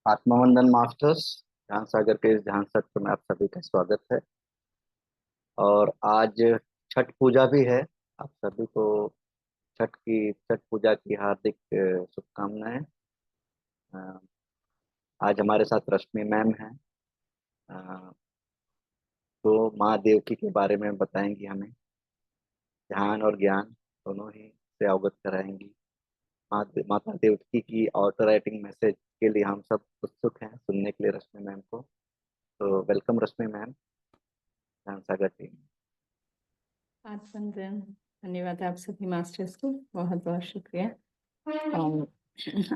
आत्मवंदन masters ध्यान सागर के इस ध्यान सत्र में आप सभी का स्वागत है। और आज छठ पूजा भी है। आप सभी को छठ पूजा की हार्दिक शुभकामनाएं। अ, आज हमारे साथ रश्मि मैम हैं। अ, तो माँ देवकी के बारे में बताएंगी, हमें ध्यान और ज्ञान दोनों ही से अवगत कराएंगी। माता देवकी की ऑटो राइटिंग मैसेज के लिए हम सब उत्सुक हैं सुनने के लिए रश्मि मैम को। तो वेलकम रश्मि मैम, ध्यान सागर टीम। आज वंदन, धन्यवाद आप सभी मास्टर्स को, बहुत बहुत शुक्रिया। और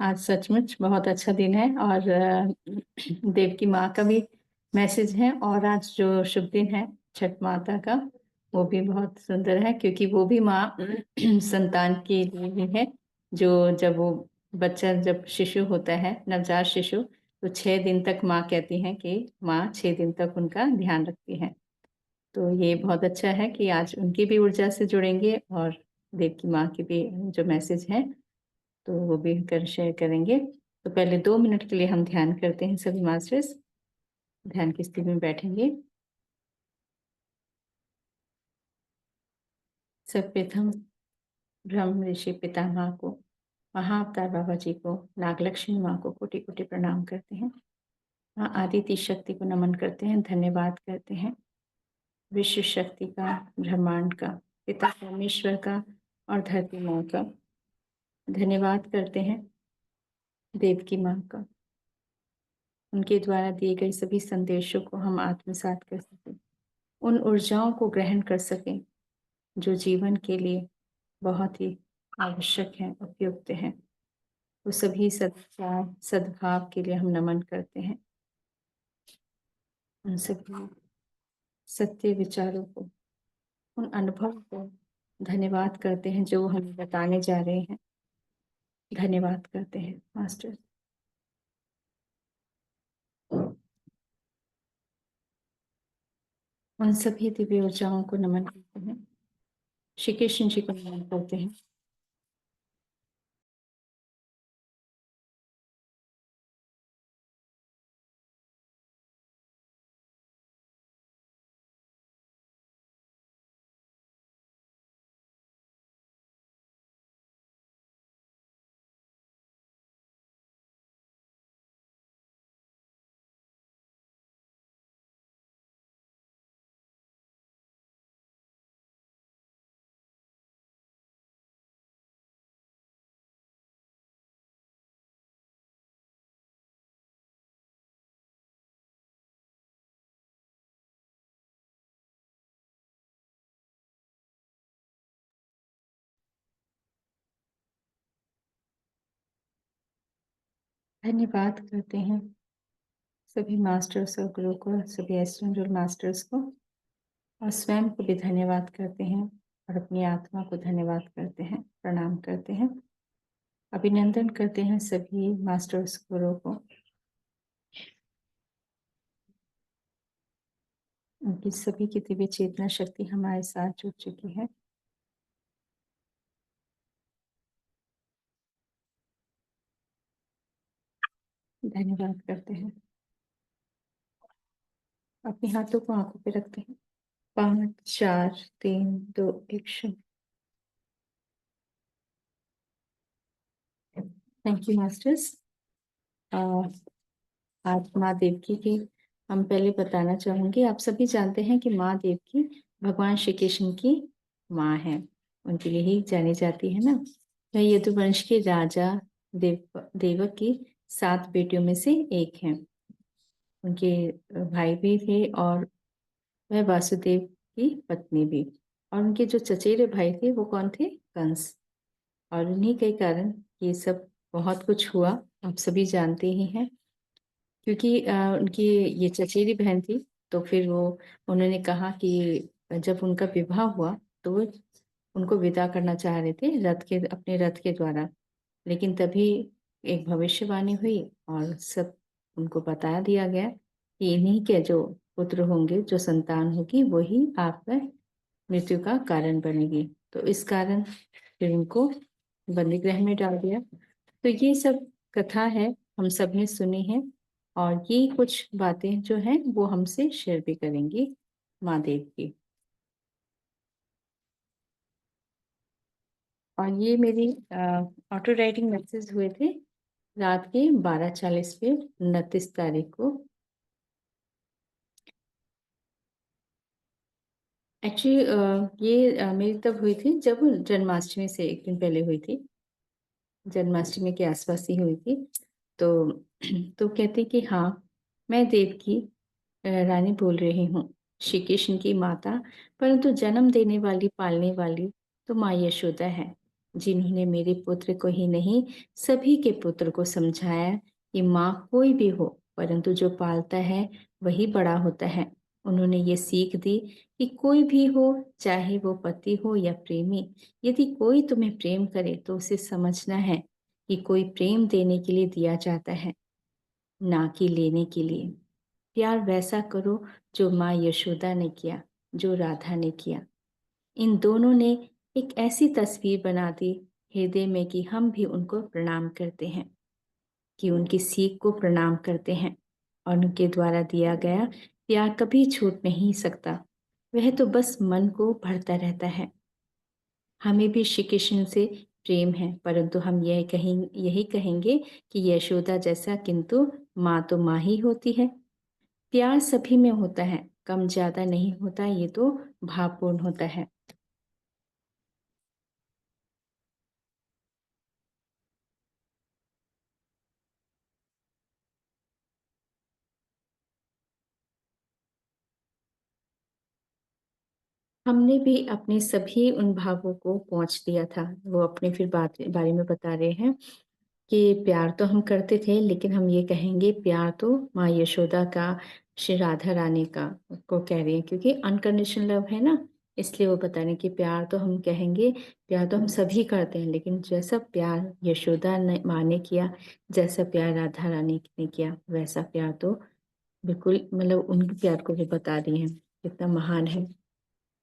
आज सचमुच बहुत अच्छा दिन है और देव की माँ का भी मैसेज है। और आज जो शुभ दिन है छठ माता का, वो भी बहुत सुंदर है क्योंकि वो भी माँ संतान के लिए ही है। जो जब वो बच्चा जब शिशु होता है, नवजात शिशु, तो 6 दिन तक माँ कहती हैं कि माँ 6 दिन तक उनका ध्यान रखती है। तो ये बहुत अच्छा है कि आज उनकी भी ऊर्जा से जुड़ेंगे और देव की माँ की भी जो मैसेज है तो वो भी कर शेयर करेंगे। तो पहले 2 मिनट के लिए हम ध्यान करते हैं। सभी मास्टर्स ध्यान की स्थिति में बैठेंगे। सर्वप्रथम ब्रह्म ऋषि पितामह को, महाअवतार बाबा जी को, नागलक्ष्मी माँ को कोटि कोटि प्रणाम करते हैं। माँ आदित्य शक्ति को नमन करते हैं, धन्यवाद करते हैं। विश्व शक्ति का, ब्रह्मांड का, पिता परमेश्वर का और धरती माँ का धन्यवाद करते हैं। देव की माँ का, उनके द्वारा दिए गए सभी संदेशों को हम आत्मसात कर सकें, उन ऊर्जाओं को ग्रहण कर सकें जो जीवन के लिए बहुत ही आवश्यक हैं, उपयुक्त हैं। वो सभी सद्विचार सद्भाव के लिए हम नमन करते हैं। उन सभी सत्य विचारों को, उन अनुभव को धन्यवाद करते हैं जो हम बताने जा रहे हैं। धन्यवाद करते हैं मास्टर। उन सभी दिव्य ऊर्जाओं को नमन करते हैं। श्री कृष्ण जी को नमन करते हैं। धन्यवाद करते हैं सभी मास्टर्स और गुरु को, सभी एस्ट्रेंजल मास्टर्स को, और स्वयं को भी धन्यवाद करते हैं और अपनी आत्मा को धन्यवाद करते हैं, प्रणाम करते हैं, अभिनंदन करते हैं सभी मास्टर्स गुरु को। उनकी सभी की दिव्य चेतना शक्ति हमारे साथ जुड़ चुकी है। धन्यवाद करते हैं। अपने हाथों को आंखों पे रखते हैं। 5 4 3 2 1 0। Thank you masters. आज माँ देवकी की हम पहले बताना चाहूँगी। आप सभी जानते हैं कि माँ देवकी भगवान श्री कृष्ण की माँ है, उनके लिए ही जानी जाती है ना। वह यदुवंश के राजा देवक की 7 बेटियों में से एक हैं। उनके भाई भी थे और वह वासुदेव की पत्नी भी। और उनके जो चचेरे भाई थे वो कौन थे? कंस। और उन्हीं के कारण ये सब बहुत कुछ हुआ, आप सभी जानते ही हैं। क्योंकि उनकी ये चचेरी बहन थी, तो फिर वो उन्होंने कहा कि जब उनका विवाह हुआ तो वो उनको विदा करना चाह रहे थे अपने रथ के द्वारा। लेकिन तभी एक भविष्यवाणी हुई और सब उनको बता दिया गया कि इन्हीं के जो पुत्र होंगे, जो संतान होगी, वही आपका मृत्यु का कारण बनेगी। तो इस कारण फिर उनको बंदी गृह में डाल दिया। तो ये सब कथा है, हम सब ने सुनी है। और ये कुछ बातें जो हैं वो हमसे शेयर भी करेंगी माँ देव की। और ये मेरी ऑटो राइटिंग मैसेज हुए थे रात के 12:40 पे 29 तारीख को। एक्चुअली ये मेरी तब हुई थी जब जन्माष्टमी से एक दिन पहले हुई थी, जन्माष्टमी के आसपास ही हुई थी। तो तो कहती कि हाँ, मैं देव की रानी बोल रही हूँ, श्री कृष्ण की माता, परंतु जन्म देने वाली पालने वाली तो माँ यशोदा है, जिन्होंने मेरे पुत्र को ही नहीं सभी के पुत्र को समझाया कि माँ कोई भी हो, परंतु जो पालता है वही बड़ा होता है। उन्होंने ये सीख दी कि कोई भी हो, चाहे वो पति हो या प्रेमी, यदि कोई तुम्हें प्रेम करे तो उसे समझना है कि कोई प्रेम देने के लिए दिया जाता है, ना कि लेने के लिए। प्यार वैसा करो जो माँ यशोदा ने किया, जो राधा ने किया। इन दोनों ने एक ऐसी तस्वीर बना दी हृदय में कि हम भी उनको प्रणाम करते हैं, कि उनकी सीख को प्रणाम करते हैं, और उनके द्वारा दिया गया प्यार कभी छूट नहीं सकता। वह तो बस मन को भरता रहता है। हमें भी श्री कृष्ण से प्रेम है, परंतु हम यही कहेंगे कि यशोदा जैसा, किंतु माँ तो माँ ही होती है। प्यार सभी में होता है, कम ज्यादा नहीं होता, ये तो भावपूर्ण होता है। हमने भी अपने सभी उन भावों को पहुंच दिया था। वो अपने फिर बात बारे में बता रहे हैं कि प्यार तो हम करते थे, लेकिन हम ये कहेंगे प्यार तो माँ यशोदा का, श्री राधा रानी का को कह रही है, क्योंकि अनकंडीशनल लव है ना, इसलिए वो बता रहे हैं कि प्यार तो हम कहेंगे, प्यार तो हम सभी करते हैं, लेकिन जैसा प्यार यशोदा ने माँ ने किया, जैसा प्यार राधा रानी ने किया, वैसा प्यार तो बिल्कुल, मतलब उनके प्यार को वो बता रही हैं कितना महान है।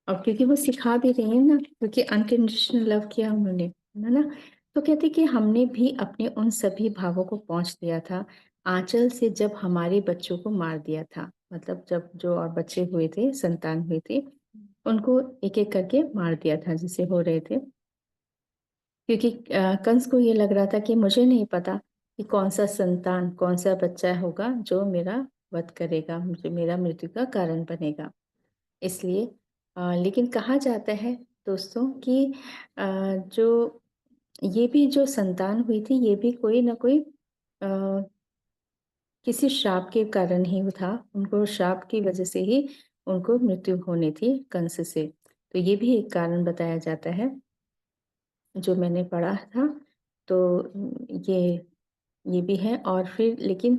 और क्योंकि वो सिखा भी रही है ना, क्योंकि अनकंडीशनल लव किया उन्होंने, है ना। तो कहते कि हमने भी अपने उन सभी भावों को पहुंच दिया था आंचल से, जब हमारे बच्चों को मार दिया था। मतलब जब जो और बच्चे हुए थे, संतान हुई थी, उनको एक एक करके मार दिया था जिसे हो रहे थे। क्योंकि कंस को ये लग रहा था कि मुझे नहीं पता कि कौन सा संतान, कौन सा बच्चा होगा जो मेरा वध करेगा, मुझे मेरा मृत्यु का कारण बनेगा। इसलिए लेकिन कहा जाता है दोस्तों कि जो ये भी जो संतान हुई थी, ये भी कोई ना कोई किसी श्राप के कारण ही था। उनको श्राप की वजह से ही उनको मृत्यु होनी थी कंस से। तो ये भी एक कारण बताया जाता है जो मैंने पढ़ा था। तो ये ये भी है। और फिर लेकिन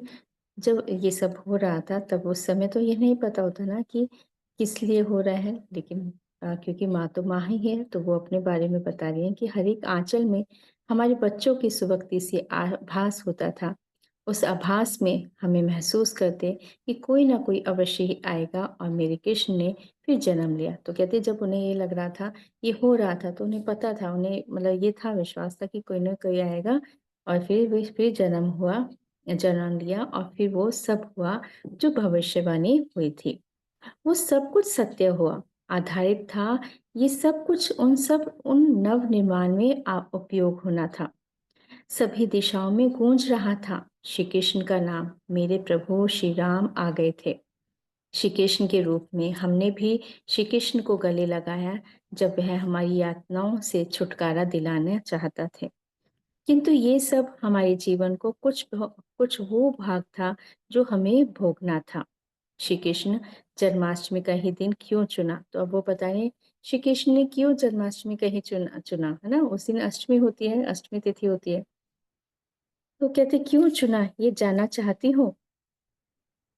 जब ये सब हो रहा था, तब उस समय तो ये नहीं पता होता ना कि किस लिए हो रहा है, लेकिन क्योंकि माँ तो माँ ही है, तो वो अपने बारे में बता रही है कि हर एक आंचल में हमारे बच्चों की सुवक्ति सी आभास होता था। उस आभास में हमें महसूस करते कि कोई ना कोई अवश्य ही आएगा, और मेरे कृष्ण ने फिर जन्म लिया। तो कहते जब उन्हें ये लग रहा था, ये हो रहा था, तो उन्हें पता था, उन्हें मतलब ये था, विश्वास था कि कोई ना कोई आएगा, और फिर जन्म हुआ, जन्म लिया, और फिर वो सब हुआ जो भविष्यवाणी हुई थी। वो सब कुछ सत्य हुआ, आधारित था। ये सब कुछ उन नव निर्माण में उपयोग होना था। सभी दिशाओं में गूंज रहा था श्री कृष्ण का नाम। मेरे प्रभु श्री राम आ गए थे श्री कृष्ण के रूप में। हमने भी श्री कृष्ण को गले लगाया जब वह हमारी यातनाओं से छुटकारा दिलाना चाहता थे। किंतु ये सब हमारे जीवन को कुछ वो भाग था जो हमें भोगना था। श्री कृष्ण जन्माष्टमी का ही दिन क्यों चुना? तो अब वो बताएं श्री कृष्ण ने क्यों जन्माष्टमी का ही चुना, है ना। उस दिन अष्टमी होती है, अष्टमी तिथि होती है। तो कहते क्यों चुना, ये जानना चाहती हो?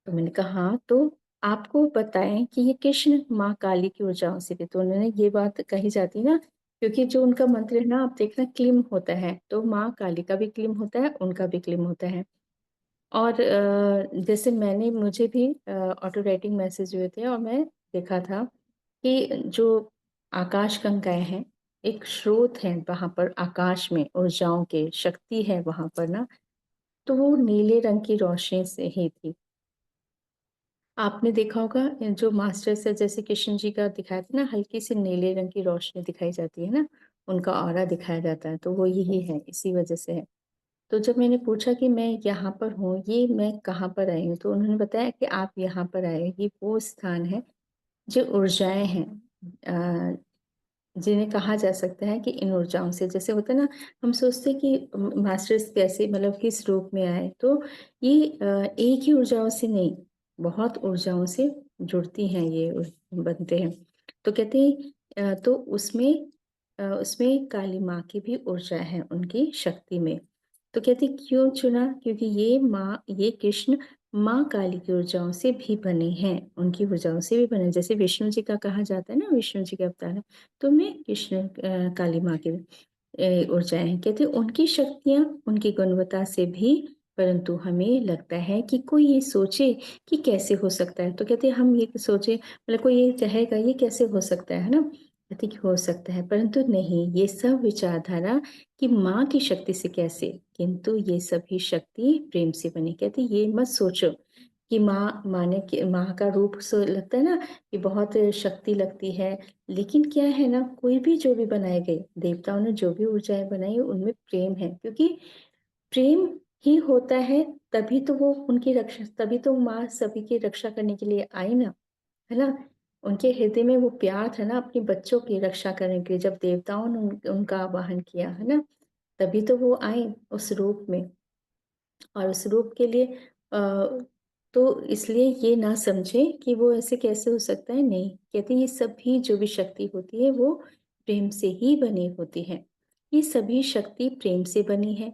तो मैंने कहा हाँ, तो आपको बताएं कि ये कृष्ण माँ काली की ऊर्जाओं से भी, तो उन्होंने ये बात कही जाती ना, क्योंकि जो उनका मंत्र है ना, आप देखना क्लीम होता है, तो माँ काली का भी क्लीम होता है, उनका भी क्लीम होता है। और जैसे मुझे भी ऑटो राइटिंग मैसेज हुए थे, और मैं देखा था कि जो आकाश गंगाएं हैं, एक स्रोत है वहां पर, आकाश में ऊर्जाओं के शक्ति है वहां पर ना। तो वो नीले रंग की रोशनी से ही थी। आपने देखा होगा जो मास्टर से जैसे कृष्ण जी का दिखाया था ना, हल्की सी नीले रंग की रोशनी दिखाई जाती है ना, उनका ऑरा दिखाया जाता है, तो वो यही है, इसी वजह से है। तो जब मैंने पूछा कि मैं यहाँ पर हूँ, ये मैं कहाँ पर आई हूँ? तो उन्होंने बताया कि आप यहाँ पर आए हो, ये वो स्थान है जो ऊर्जाएँ हैं, अ, जिन्हें कहा जा सकता है कि इन ऊर्जाओं से जैसे होता है ना, हम सोचते हैं कि मास्टर्स कैसे मतलब किस रूप में आए, तो ये एक ही ऊर्जाओं से नहीं, बहुत ऊर्जाओं से जुड़ती हैं ये बनते हैं। तो कहते हैं तो उसमें काली माँ की भी ऊर्जा है उनकी शक्ति में। तो कहते क्यों चुना? क्योंकि ये कृष्ण माँ काली की ऊर्जाओं से भी बने हैं, उनकी ऊर्जाओं से भी बने हैं। जैसे विष्णु जी का कहा जाता है ना, विष्णु जी के अवतार हैं, तो मैं कृष्ण काली माँ की ऊर्जाएँ हैं। कहते हैं उनकी शक्तियाँ, उनकी गुणवत्ता से भी, परंतु हमें लगता है कि कोई ये सोचे कि कैसे हो सकता है? तो कहते हैं हम ये सोचे मतलब कोई ये कहेगा ये कैसे हो सकता है ना? कहते कि हो सकता है, परंतु नहीं, ये सब विचारधारा कि माँ की शक्ति से कैसे? किंतु ये सभी शक्ति प्रेम से बनी। कहते ये मत सोचो कि माँ का रूप सो लगता है ना कि बहुत शक्ति लगती है, लेकिन क्या है ना, कोई भी जो भी बनाए गए, देवताओं ने जो भी ऊर्जाएँ बनाई उनमें प्रेम है, क्योंकि प्रेम ही होता है, तभी तो माँ सभी की रक्षा करने के लिए आई ना, है ना? उनके हृदय में वो प्यार था ना अपने बच्चों की रक्षा करने के लिए, जब देवताओं ने उनका आवाहन किया, है ना? तभी तो वो आई उस रूप में। और उस रूप के लिए तो इसलिए ये ना समझें कि वो ऐसे कैसे हो सकता है, नहीं। कहते हैं ये सभी जो भी शक्ति होती है वो प्रेम से ही बनी होती है। ये सभी शक्ति प्रेम से बनी है,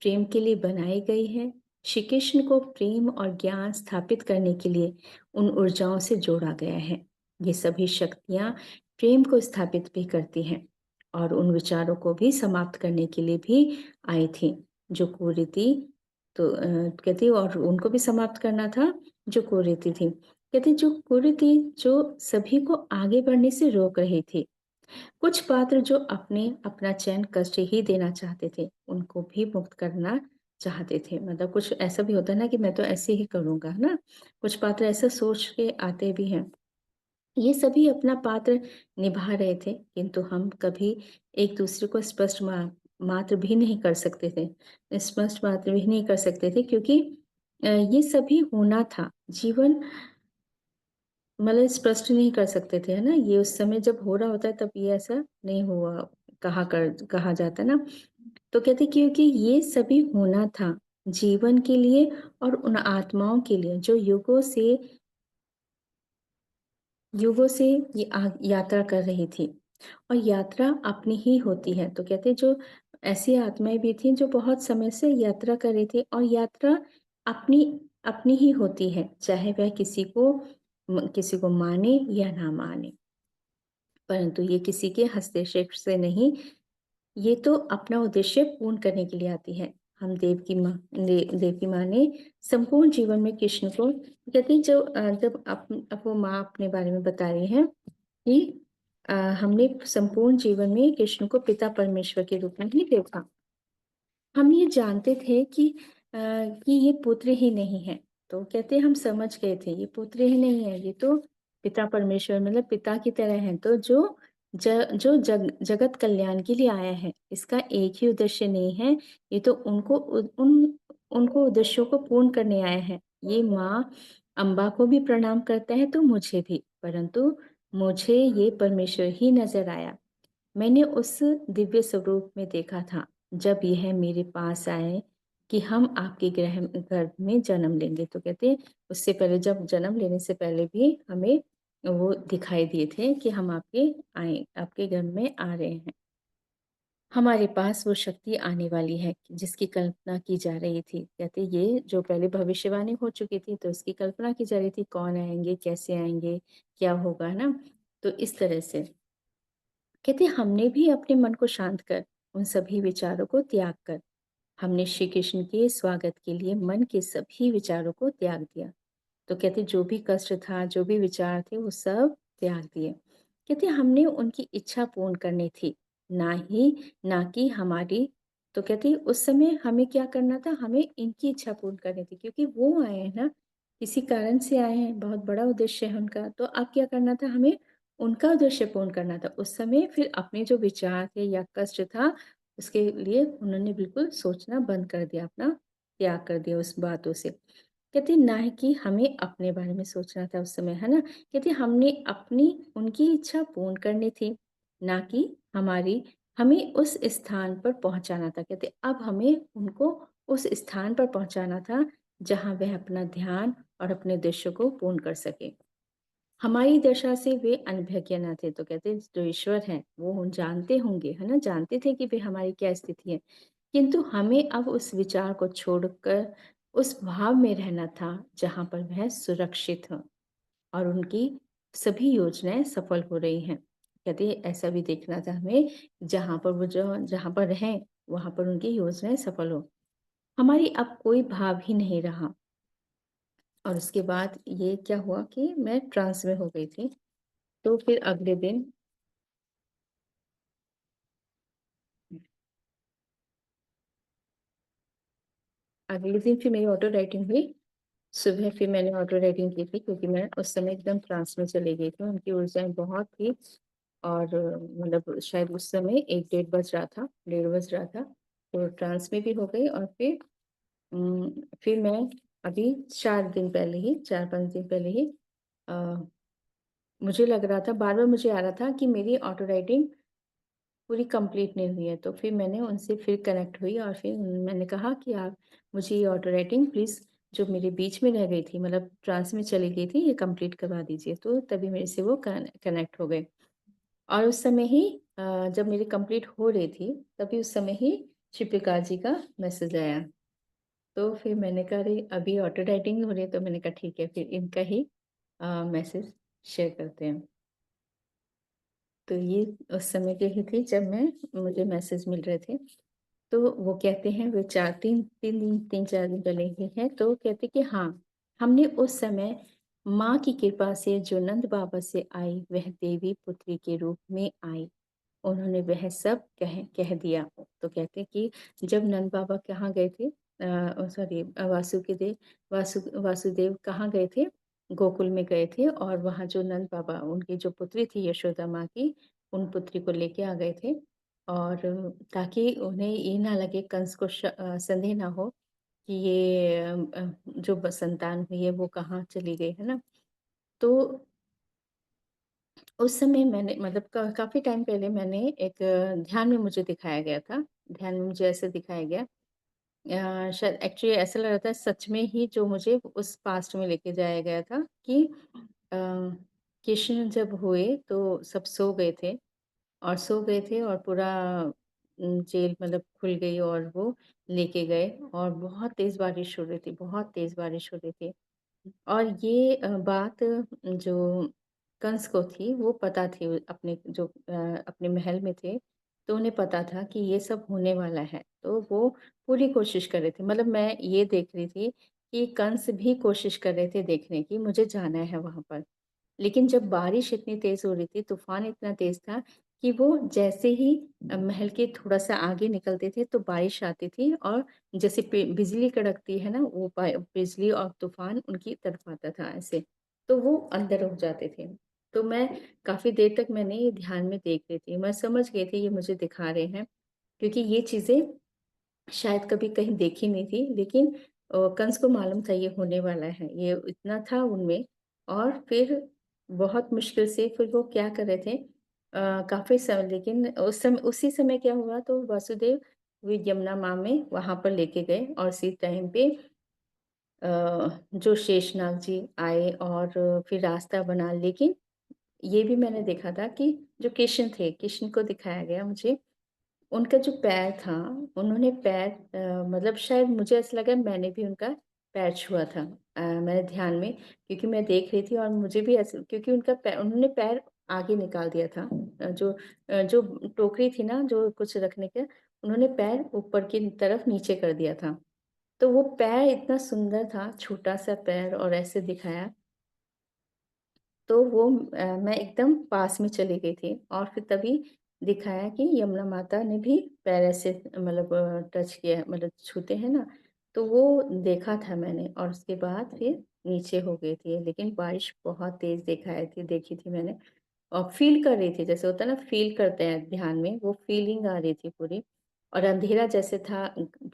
प्रेम के लिए बनाई गई है। श्री कृष्ण को प्रेम और ज्ञान स्थापित करने के लिए उन ऊर्जाओं से जोड़ा गया है। ये सभी शक्तियाँ प्रेम को स्थापित भी करती हैं और उन विचारों को भी समाप्त करने के लिए भी आई थी, जो कुरीति तो कहती और उनको भी समाप्त करना था जो कुरीति थी। कहती जो कुरीति जो सभी को आगे बढ़ने से रोक रही थी। कुछ पात्र जो अपना चैन कष्ट ही देना चाहते थे, उनको भी मुक्त करना चाहते थे। मतलब कुछ ऐसा भी होता है ना कि मैं तो ऐसे ही करूँगा, है ना? कुछ पात्र ऐसा सोच के आते भी हैं। ये सभी अपना पात्र निभा रहे थे, किंतु हम कभी एक-दूसरे को स्पष्ट मात्र भी नहीं कर सकते थे। स्पष्ट मात्र भी नहीं कर सकते थे क्योंकि ये सभी होना था। जीवन मतलब स्पष्ट नहीं कर सकते थे, है ना? ये उस समय जब हो रहा होता है तब ये ऐसा नहीं हुआ कहा जाता है ना? तो कहते क्योंकि ये सभी होना था, जीवन के लिए और उन आत्माओं के लिए जो युगों से ये यात्रा कर रही थी और यात्रा अपनी ही होती है। तो कहते जो ऐसी आत्माएँ भी थीं जो बहुत समय से यात्रा कर रही थी और यात्रा अपनी अपनी ही होती है, चाहे वह किसी को माने या ना माने। परंतु ये किसी के हस्तक्षेप से नहीं, ये तो अपना उद्देश्य पूर्ण करने के लिए आती है। हम देव की माँ ने संपूर्ण जीवन में कृष्ण को कहती जब अब वो माँ अपने बारे में बता रही हैं कि हमने संपूर्ण जीवन में कृष्ण को पिता परमेश्वर के रूप में ही देखा। हम ये जानते थे कि ये पुत्र ही नहीं है। तो कहते हम समझ गए थे ये पुत्र ही नहीं है, ये तो पिता परमेश्वर मतलब पिता की तरह हैं। तो जो जगत कल्याण के लिए आया है, इसका एक ही उद्देश्य नहीं है, ये तो उनको उद्देश्यों को पूर्ण करने आया है। ये माँ अम्बा को भी प्रणाम करता है तो मुझे भी, परंतु मुझे ये परमेश्वर ही नज़र आया। मैंने उस दिव्य स्वरूप में देखा था जब यह मेरे पास आए कि हम आपके गर्भ में जन्म लेंगे। तो कहते हैं उससे पहले जब जन्म लेने से पहले भी हमें वो दिखाई दिए थे कि हम आपके गर्भ में आ रहे हैं। हमारे पास वो शक्ति आने वाली है जिसकी कल्पना की जा रही थी। कहते ये जो पहले भविष्यवाणी हो चुकी थी तो इसकी कल्पना की जा रही थी कौन आएँगे, कैसे आएँगे, क्या होगा, है ना? तो इस तरह से कहते हमने भी अपने मन को शांत कर उन सभी विचारों को त्याग कर हमने श्री कृष्ण के स्वागत के लिए मन के सभी विचारों को त्याग दिया। तो कहते जो भी कष्ट था, जो भी विचार थे, वो सब त्याग दिए। कहते हमने उनकी इच्छा पूर्ण करनी थी, ना कि हमारी। तो कहती उस समय हमें क्या करना था, हमें इनकी इच्छा पूर्ण करनी थी क्योंकि वो आए हैं ना, किसी कारण से आए हैं, बहुत बड़ा उद्देश्य है उनका। तो अब क्या करना था, हमें उनका उद्देश्य पूर्ण करना था। उस समय फिर अपने जो विचार थे या कष्ट था, उसके लिए उन्होंने बिल्कुल सोचना बंद कर दिया, अपना त्याग कर दिया उस बातों से। कहते ना है कि हमें अपने बारे में सोचना था उस समय, है ना? कहते हमने अपनी उनकी इच्छा पूर्ण करनी थी, ना कि हमारी, हमें उस स्थान पर पहुँचाना था। कहते अब हमें उनको उस स्थान पर पहुँचाना था, जहाँ वह अपना ध्यान और अपने उद्देश्य को पूर्ण कर सकें। हमारी दशा से वे अनभिज्ञ न थे, तो कहते जो ईश्वर हैं, वो जानते होंगे, है ना? जानते थे कि भई हमारी क्या स्थिति है। किंतु हमें अब उस विचार को छोड़कर उस भाव में रहना था, जहाँ पर वह सुरक्षित हों और उनकी सभी योजनाएँ सफल हो रही हैं। कहते हैं ऐसा भी देखना था हमें, जहाँ पर वो जो जहाँ पर रहें, वहाँ पर उनकी योजनाएँ सफल हों। हमारी अब कोई भाव ही नहीं रहा। और उसके बाद ये क्या हुआ कि मैं ट्रांस में हो गई थी। तो फिर अगले दिन फिर मेरी ऑटो राइटिंग हुई। सुबह फिर मैंने ऑटो राइटिंग की थी क्योंकि मैं उस समय एकदम ट्रांस में चली गई थी। उनकी ऊर्जाएँ बहुत थी और मतलब शायद उस समय 1 डेढ़ बज रहा था, डेढ़ बज रहा था। तो ट्रांस में भी हो गई और फिर मैं अभी 4 दिन पहले ही 4-5 दिन पहले ही अ, मुझे लग रहा था, बार-बार मुझे आ रहा था कि मेरी ऑटो राइटिंग पूरी कंप्लीट नहीं हुई है। तो फिर मैंने उनसे फिर कनेक्ट हुई और फिर मैंने कहा कि आप मुझे ये ऑटो राइटिंग प्लीज़, जो मेरे बीच में रह गई थी, मतलब ट्रांस में चली गई थी, ये कंप्लीट करवा दीजिए। तो तभी मेरे से वो कनेक्ट हो गए। और उस समय ही जब मेरी कंप्लीट हो रही थी, तभी उस समय ही शिपिका जी का मैसेज आया। तो फिर मैंने कहा अरे! अभी ऑटो राइटिंग हो रही है, तो मैंने कहा ठीक है, फिर इनका ही मैसेज शेयर करते हैं। तो ये उस समय की ही थी जब मुझे मैसेज मिल रहे थे। तो वो कहते हैं, वे 3-4 दिन पहले ही हैं, तो कहते कि हाँ, हमने उस समय माँ की कृपा से जो नंद बाबा से आई, वह देवी पुत्री के रूप में आई। उन्होंने वह सब कह कह दिया। तो कहते कि जब नंद बाबा कहाँ गए थे, सॉरी, वासुदेव कहाँ गए थे? गोकुल में गए थे और वहाँ जो नंद बाबा, उनकी जो पुत्री थी यशोदा माँ की, उन पुत्री को लेके आ गए थे और ताकि उन्हें ये ना लगे, कंस को संदेह ना हो कि ये जो संतान हुई है वो कहाँ चली गई, है ना? तो उस समय मैंने मतलब काफ़ी टाइम पहले मैंने एक ध्यान में मुझे दिखाया गया था। ध्यान में मुझे ऐसे दिखाया गया, शायद एक्चुअली ऐसा लग रहा था सच में ही, जो मुझे उस पास्ट में लेके जाया गया था कि कृष्ण जब हुए तो सब सो गए थे और सो गए थे और पूरा जेल मतलब खुल गई और वो लेके गए और बहुत तेज़ बारिश हो रही थी, बहुत तेज़ बारिश हो रही थी। और ये बात जो कंस को थी, वो पता थी, अपने जो अपने महल में थे, तो उन्हें पता था कि ये सब होने वाला है। तो वो पूरी कोशिश कर रहे थे, मतलब मैं ये देख रही थी कि कंस भी कोशिश कर रहे थे देखने की, मुझे जाना है वहाँ पर। लेकिन जब बारिश इतनी तेज़ हो रही थी, तूफ़ान इतना तेज़ था कि वो जैसे ही महल के थोड़ा-सा आगे निकलते थे, तो बारिश आती थी और जैसे पे बिजली कड़कती है ना, वो बिजली और तूफ़ान उनकी तरफ आता था ऐसे, तो वो अंदर रुक जाते थे। तो मैं काफ़ी देर तक मैंने ये ध्यान में देख रही थी, मैं समझ गई थी ये मुझे दिखा रहे हैं, क्योंकि ये चीज़ें शायद कभी कहीं देखी नहीं थी, लेकिन कंस को मालूम था ये होने वाला है, ये इतना था उनमें। और फिर बहुत मुश्किल से फिर वो क्या कर रहे थे, काफ़ी समय, लेकिन उसी समय क्या हुआ, तो वासुदेव वे यमुना माँ में वहाँ पर लेके गए और उसी टाइम पे जो शेषनाग जी आए और फिर रास्ता बना। लेकिन ये भी मैंने देखा था कि जो कृष्ण थे, कृष्ण को दिखाया गया मुझे, उनका जो पैर था, उन्होंने पैर मतलब शायद मुझे ऐसा लगा मैंने भी उनका पैर छुआ था। मैंने ध्यान में, क्योंकि मैं देख रही थी और मुझे भी ऐसा, क्योंकि उन्होंने पैर आगे निकाल दिया था। जो टोकरी थी ना, जो कुछ रखने का, उन्होंने पैर ऊपर की तरफ नीचे कर दिया था। तो वो पैर इतना सुंदर था, छोटा-सा पैर और ऐसे दिखाया, तो वो मैं एकदम पास में चली गई थी और फिर तभी दिखाया कि यमुना माता ने भी पैर ऐसे मतलब टच किया, मतलब छूते हैं ना, तो वो देखा था मैंने और उसके बाद फिर नीचे हो गई थी। लेकिन बारिश बहुत तेज़ दिखाई थी, देखी थी मैंने और फ़ील कर रही थी, जैसे होता है ना फ़ील करते हैं ध्यान में, वो फ़ीलिंग आ रही थी पूरी। और अंधेरा जैसे था,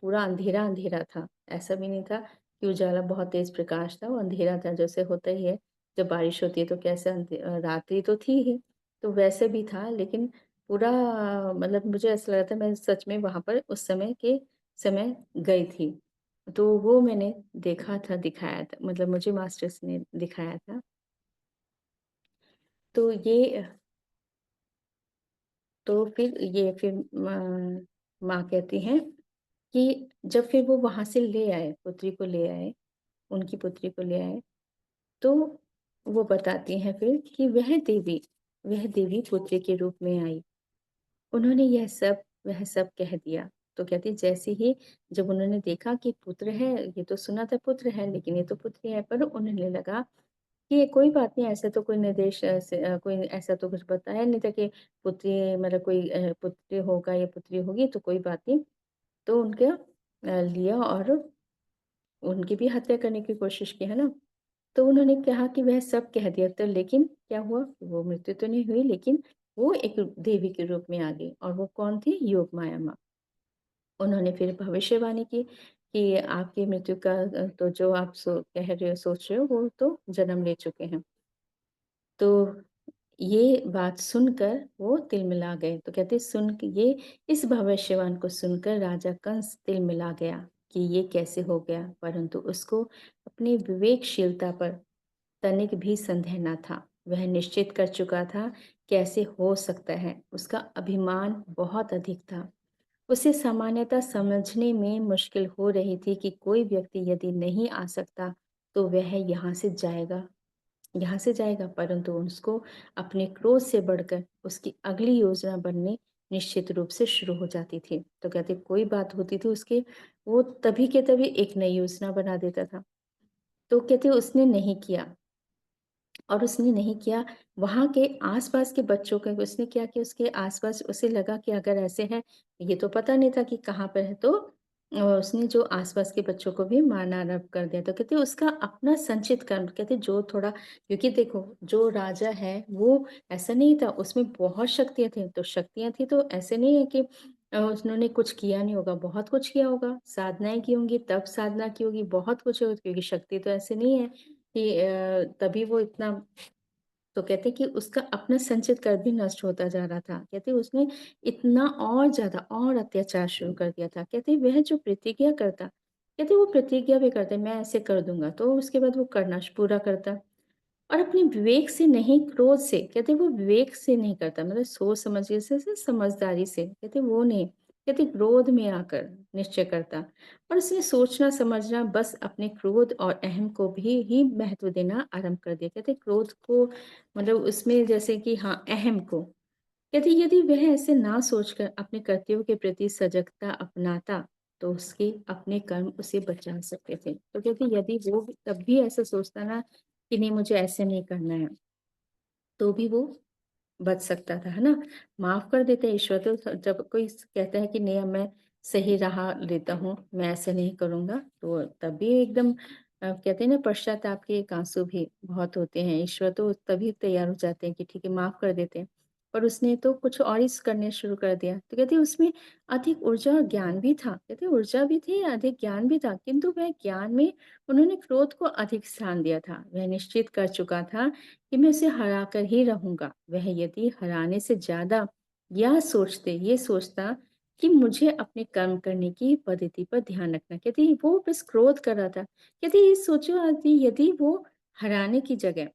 पूरा अंधेरा-अंधेरा था, ऐसा भी नहीं था कि उजाला बहुत तेज़ प्रकाश था, वो अंधेरा था जैसे होता ही है, जब बारिश होती है तो कैसे रात्रि तो थी ही, तो वैसे भी था लेकिन पूरा मतलब मुझे ऐसा लगा था मैं सच में वहाँ पर उस समय के समय गई थी। तो वो मैंने देखा था, दिखाया था, मतलब मुझे मास्टर्स ने दिखाया था। तो ये तो फिर ये फिर माँ कहती हैं कि जब फिर वो वहाँ से ले आए, पुत्री को ले आए, उनकी पुत्री को ले आए, तो वो बताती हैं फिर कि वह देवी पुत्री के रूप में आई। उन्होंने वह सब कह दिया। तो कहती है जैसे ही जब उन्होंने देखा कि पुत्र है, ये तो सुना था पुत्र है, लेकिन ये तो पुत्री है, पर उन्हें लगा कि कोई बात नहीं, ऐसा तो कोई निर्देश कोई ऐसा तो कुछ बताया नहीं था कि पुत्री मतलब कोई पुत्र होगा या पुत्री होगी तो कोई बात नहीं। तो उनका लिया और उनकी भी हत्या करने की कोशिश की, है ना? तो उन्होंने कहा कि वह सब कह दिया तो लेकिन क्या हुआ? वो मृत्यु तो नहीं हुई लेकिन वो एक देवी के रूप में आ गई और वो कौन थी? योगमाया माँ। उन्होंने फिर भविष्यवाणी की कि आपकी मृत्यु का तो जो आप कह रहे हो, सोच रहे हो वो तो जन्म ले चुके हैं। तो ये बात सुनकर वो तिलमिला गए। तो कहते सुन के ये इस भविष्यवाणी को सुनकर राजा कंस तिलमिला गया कि ये कैसे हो गया, परंतु उसको अपनी विवेकशीलता पर तनिक भी संदेह न था। वह निश्चित कर चुका था कैसे हो सकता है, उसका अभिमान बहुत अधिक था। उसे सामान्यतः समझने में मुश्किल हो रही थी कि कोई व्यक्ति यदि नहीं आ सकता, तो वह यहाँ से जाएगा, परंतु उसको अपने क्रोध से बढ़कर उसकी अगली योजना बनने निश्चित रूप से शुरू हो जाती थी। तो कहते कोई बात होती थी उसके, वो तभी के तभी एक नई योजना बना देता था। तो कहते उसने नहीं किया। और उसने नहीं किया, वहाँ के आस-पास के बच्चों का उसने क्या किया, उसके आस-पास उसे लगा कि अगर ऐसे है, ये तो पता नहीं था कि कहाँ पर है, तो उसने जो आस-पास के बच्चों को भी मारना आरंभ कर दिया। तो कहते हैं उसका अपना संचित कर्म, कहते हैं जो थोड़ा, क्योंकि देखो जो राजा है वो ऐसा नहीं था, उसमें बहुत शक्तियाँ थी, तो शक्तियाँ थी तो ऐसे नहीं है कि उन्होंने कुछ किया नहीं होगा, बहुत कुछ किया होगा, साधनाएँ की होंगी, तप साधना की होगी, बहुत कुछ है क्योंकि शक्ति तो ऐसे नहीं है कि तभी वो इतना, तो कहते हैं कि उसका अपना संचित कर भी नष्ट होता जा रहा था। कहते हैं उसने इतना और ज़्यादा और अत्याचार शुरू कर दिया था। कहते हैं वह जो प्रतिज्ञा करता, कहते हैं वो प्रतिज्ञा भी करते, मैं ऐसे कर दूँगा, तो उसके बाद वो करना पूरा करता। और अपने विवेक से नहीं, क्रोध से, कहते वो विवेक से नहीं करता, मतलब सोच समझ के से समझदारी से, कहते वो नहीं, कहते क्रोध में आकर निश्चय करता। और उसने सोचना समझना बस अपने क्रोध और अहम को भी ही महत्व देना आरंभ कर दिया। कहते क्रोध को मतलब उसमें जैसे कि हाँ, अहम को, कहते यदि वह ऐसे ना सोचकर अपने कर्तव्यों के प्रति सजगता अपनाता, तो उसके अपने कर्म उसे बचा सकते थे। तो कहते यदि वो तब भी ऐसा सोचता ना कि नहीं मुझे ऐसे नहीं करना है, तो भी वो बच सकता था, है ना? माफ़ कर देते हैं ईश्वर, तो जब कोई कहता है कि नहीं अब मैं सही राह लेता हूँ, मैं ऐसे नहीं करूँगा, तो तब भी एकदम कहते हैं ना पश्चाताप के एक आँसू भी बहुत होते हैं। ईश्वर तो तभी तैयार हो जाते हैं कि ठीक है माफ़ कर देते हैं। पर उसने तो कुछ और ही करने शुरू कर दिया। तो कहते हैं उसमें अधिक ऊर्जा और ज्ञान भी था। कहते हैं ऊर्जा भी थी, अधिक ज्ञान भी था, किंतु वह ज्ञान में उन्होंने क्रोध को अधिक स्थान दिया था। वह निश्चित कर चुका था कि मैं उसे हरा कर ही रहूँगा। वह यदि हराने से ज़्यादा ये सोचता कि मुझे अपने कर्म करने की पद्धति पर ध्यान रखना। कहते वो बस क्रोध कर रहा था। कहते ये सोचो यदि वो हराने की जगह,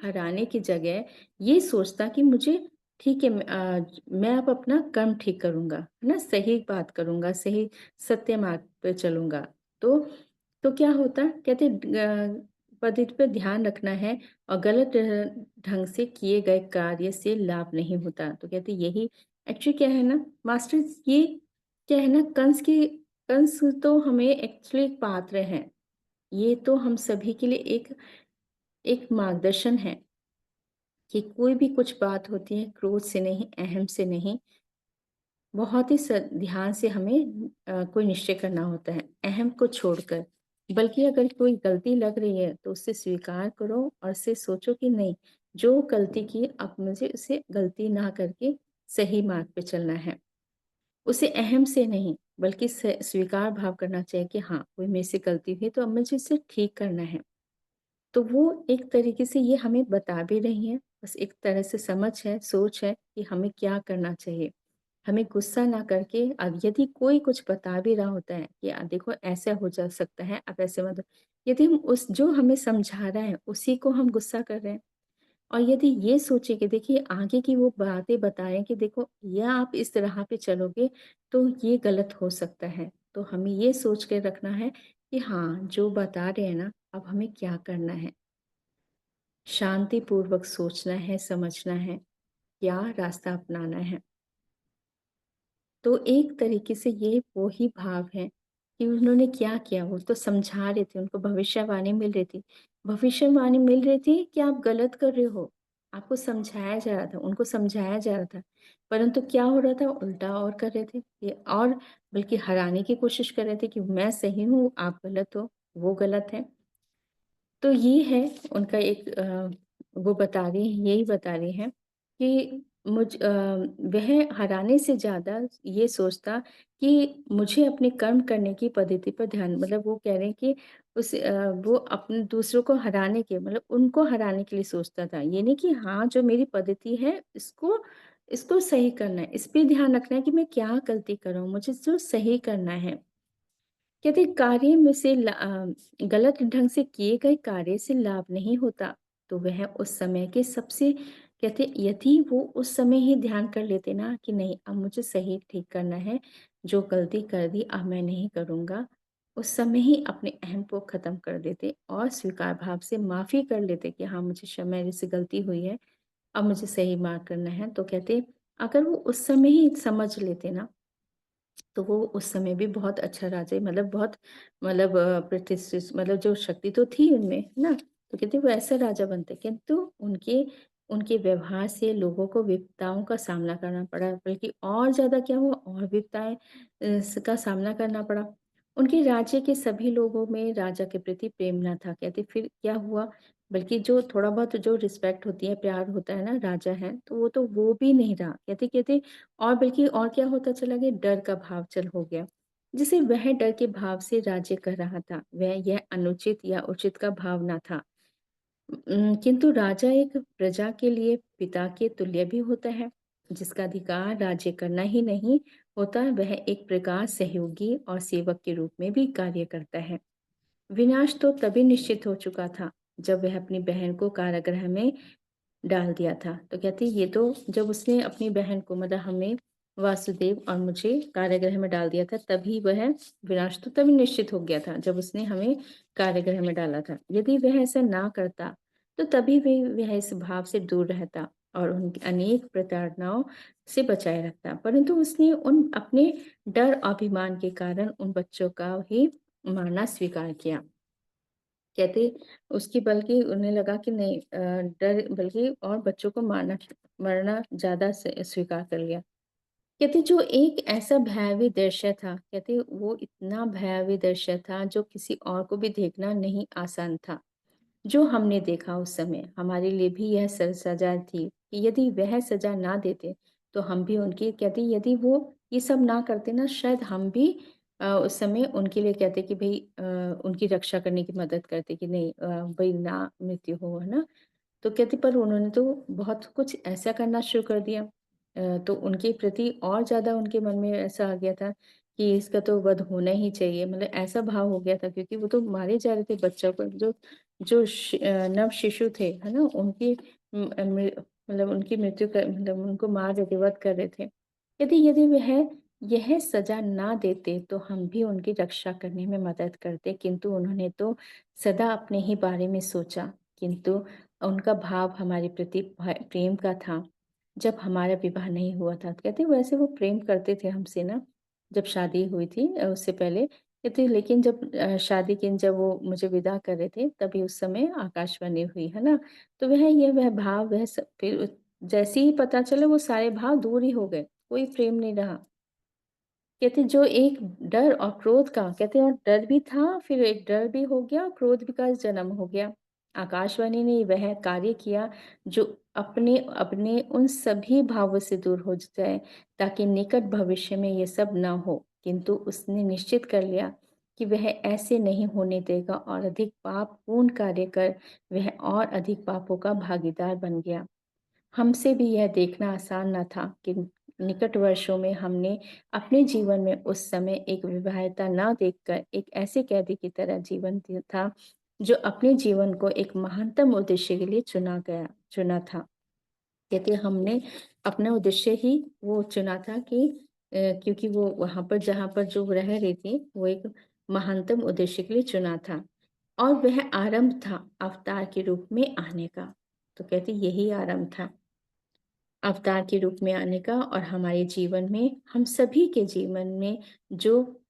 हराने की जगह ये सोचता कि मुझे ठीक है, मैं अब अपना कर्म ठीक करूँगा, है ना? सही बात करूँगा, सही सत्य मार्ग पे चलूँगा। तो क्या होता? कहते पद्धति पे ध्यान रखना है और गलत ढंग से किए गए कार्य से लाभ नहीं होता। तो कहते यही एक्चुअली क्या है ना मास्टर, ये क्या है ना, कंस तो हमें एक्चुअली एक पात्र हैं। ये तो हम सभी के लिए एक एक मार्गदर्शन है। कि कोई भी कुछ बात होती है क्रोध से नहीं, अहम से नहीं, बहुत ही ध्यान से हमें कोई निश्चय करना होता है, अहम को छोड़कर। बल्कि अगर कोई गलती लग रही है तो उसे स्वीकार करो और उससे सोचो कि नहीं, जो गलती की अब मुझे उसे गलती ना करके सही मार्ग पे चलना है। उसे अहम से नहीं बल्कि स्वीकार भाव करना चाहिए कि हाँ, कोई मेरे से गलती हुई तो अब मुझे इसे ठीक करना है। तो वो एक तरीके से ये हमें बता भी रही हैं, बस एक तरह से समझ है, सोच है कि हमें क्या करना चाहिए। हमें गुस्सा ना करके अब यदि कोई कुछ बता भी रहा होता है कि देखो ऐसा हो जा सकता है, आप ऐसे मत, यदि हम उस जो हमें समझा रहा है उसी को हम गुस्सा कर रहे हैं और यदि ये सोचे कि देखिए आगे की वो बातें बताएँ कि देखो ये आप इस राह पे चलोगे तो ये गलत हो सकता है। तो हमें ये सोच के रखना है कि हाँ, जो बता रहे हैं ना अब हमें क्या करना है। शांतिपूर्वक सोचना है, समझना है, क्या रास्ता अपनाना है। तो एक तरीके से ये वो ही भाव है कि उन्होंने क्या किया, वो तो समझा रहे थे, उनको भविष्यवाणी मिल रही थी। भविष्यवाणी मिल रही थी कि आप गलत कर रहे हो, आपको समझाया जा रहा था, उनको समझाया जा रहा था। परंतु क्या हो रहा था, उल्टा और कर रहे थे ये और बल्कि हराने की कोशिश कर रहे थे कि मैं सही हूँ, आप गलत हो, वो गलत है। तो ये है उनका एक वो बता रही हैं, यही बता रही हैं कि वह हराने से ज़्यादा ये सोचता कि मुझे अपने कर्म करने की पद्धति पर ध्यान, मतलब वो कह रहे हैं कि वो अपने दूसरों को हराने के मतलब उनको हराने के लिए सोचता था। ये नहीं कि हाँ, जो मेरी पद्धति है इसको इसको सही करना है, इस पे ध्यान रखना है कि मैं क्या गलती कर रहा हूँ, मुझे जो सही करना है। कहते कार्य में से गलत ढंग से किए गए कार्य से लाभ नहीं होता, तो वह उस समय के सबसे कहते यदि वो उस समय ही ध्यान कर लेते ना कि नहीं अब मुझे सही ठीक करना है, जो गलती कर दी अब मैं नहीं करूँगा, उस समय ही अपने अहम को ख़त्म कर देते और स्वीकार भाव से माफ़ी कर लेते कि हाँ, मुझे मेरे से गलती हुई है, अब मुझे सही मार्ग करना है। तो कहते अगर वो उस समय ही समझ लेते ना तो वो उस समय भी बहुत अच्छा राजा मतलब बहुत मतलब प्रतिष्ठित मतलब जो शक्ति तो थी उनमें, है ना? तो कहते वो ऐसा राजा बनते किंतु उनके उनके व्यवहार से लोगों को विपदाओं का सामना करना पड़ा, बल्कि और ज़्यादा क्या हुआ और विपदाएँ का सामना करना पड़ा। उनके राज्य के सभी लोगों में राजा के प्रति प्रेम ना था। कहते फिर क्या हुआ बल्कि जो थोड़ा बहुत जो रिस्पेक्ट होती है, प्यार होता है ना, राजा हैं, तो वो भी नहीं रहा। कहते और बल्कि और क्या होता चला गया, डर का भाव चल हो गया। जिसे वह डर के भाव से राज्य कर रहा था, वह यह अनुचित या उचित का भाव ना था। किंतु राजा एक प्रजा के लिए पिता के तुल्य भी होता है, जिसका अधिकार राज्य करना ही नहीं होता, वह एक प्रकार सहयोगी और सेवक के रूप में भी कार्य करता है। विनाश तो तभी निश्चित हो चुका था, जब वह अपनी बहन को कारागृह में डाल दिया था। तो कहती ये तो जब उसने अपनी बहन को मतलब हमें वासुदेव और मुझे कारागृह में डाल दिया था, तभी वह विनाश तो तभी निश्चित हो गया था, जब उसने हमें कारागृह में डाला था। यदि वह ऐसा ना करता, तो तभी वह इस भाव से दूर रहता और उन अनेक प्रताड़नाओं से बचाए रखता। परंतु उसने उन अपने डर और अभिमान के कारण उन बच्चों का ही मारना स्वीकार किया। कहते उसकी बल्कि उन्हें लगा कि नहीं डर बल्कि और बच्चों को मरना ज़्यादा स्वीकार कर लिया। कहते जो एक ऐसा भयावह दृश्य था, कहते वो इतना भयावह दृश्य था जो किसी और को भी देखना नहीं आसान था। जो हमने देखा उस समय हमारे लिए भी यह सजा थी कि यदि वह सजा ना देते तो हम भी उनकी कहते यदि वो ये सब ना करते ना शायद हम भी उस समय उनके लिए कहते कि भाई उनकी रक्षा करने की मदद करते कि नहीं भाई ना मृत्यु हो, है ना? तो कहती पर उन्होंने तो बहुत कुछ ऐसा करना शुरू कर दिया। तो उनके प्रति और ज़्यादा उनके मन में ऐसा आ गया था कि इसका तो वध होना ही चाहिए, मतलब ऐसा भाव हो गया था क्योंकि वो तो मारे जा रहे थे बच्चों को जो जो नव शिशु थे, है ना? उनकी मतलब उनकी मृत्यु कर मतलब उनको मार रहे थे, वध कर रहे थे। यदि यदि वह यह सज़ा ना देते तो हम भी उनकी रक्षा करने में मदद करते, किंतु उन्होंने तो सदा अपने ही बारे में सोचा। किंतु उनका भाव हमारे प्रति प्रेम का था, जब हमारा विवाह नहीं हुआ था। तो कहते वैसे वो प्रेम करते थे हमसे ना, जब शादी हुई थी उससे पहले, कहती लेकिन जब शादी के जब वो मुझे विदा कर रहे थे, तभी उस समय आकाशवाणी हुई, है ना? तो वह भाव वह सब फिर जैसे ही पता चला वो सारे भाव दूर ही हो गए, कोई प्रेम नहीं रहा। कहते जो एक डर और क्रोध का कहते और डर भी था, फिर एक डर भी हो गया, क्रोध भी का जन्म हो गया। आकाशवाणी ने वह कार्य किया जो अपने अपने उन सभी भावों से दूर हो जाए, ताकि निकट भविष्य में ये सब ना हो। किंतु उसने निश्चित कर लिया कि वह ऐसे नहीं होने देगा और अधिक पाप पूर्ण कार्य कर वह और अधिक पापों का भागीदार बन गया। हमसे भी यह देखना आसान न था कि निकट वर्षों में हमने अपने जीवन में उस समय एक विवाहिता न देखकर एक ऐसे कैदी की तरह जीवन दिया था, जो अपने जीवन को एक महानतम उद्देश्य के लिए चुना था। कहते हमने अपना उद्देश्य ही वो चुना था कि क्योंकि वो वहाँ पर जहाँ पर जो रह रही थी, वो एक महानतम उद्देश्य के लिए चुना था और वह आरंभ था अवतार के रूप में आने का। तो कहते यही आरंभ था अवतार के रूप में आने का और हमारे जीवन में हम सभी के जीवन में जो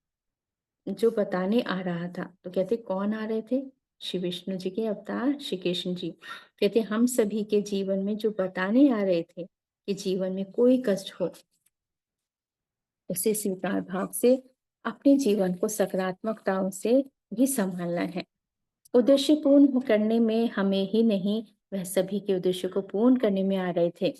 जो बताने आ रहा था। तो कहते कौन आ रहे थे? श्री विष्णु जी के अवतार श्री कृष्ण जी। कहते हम सभी के जीवन में जो बताने आ रहे थे कि जीवन में कोई कष्ट हो, उसे स्वीकार भाव से अपने जीवन को सकारात्मकताओं से भी संभालना है। उद्देश्य पूर्ण करने में हमें ही नहीं, वह सभी के उद्देश्य को पूर्ण करने में आ रहे थे।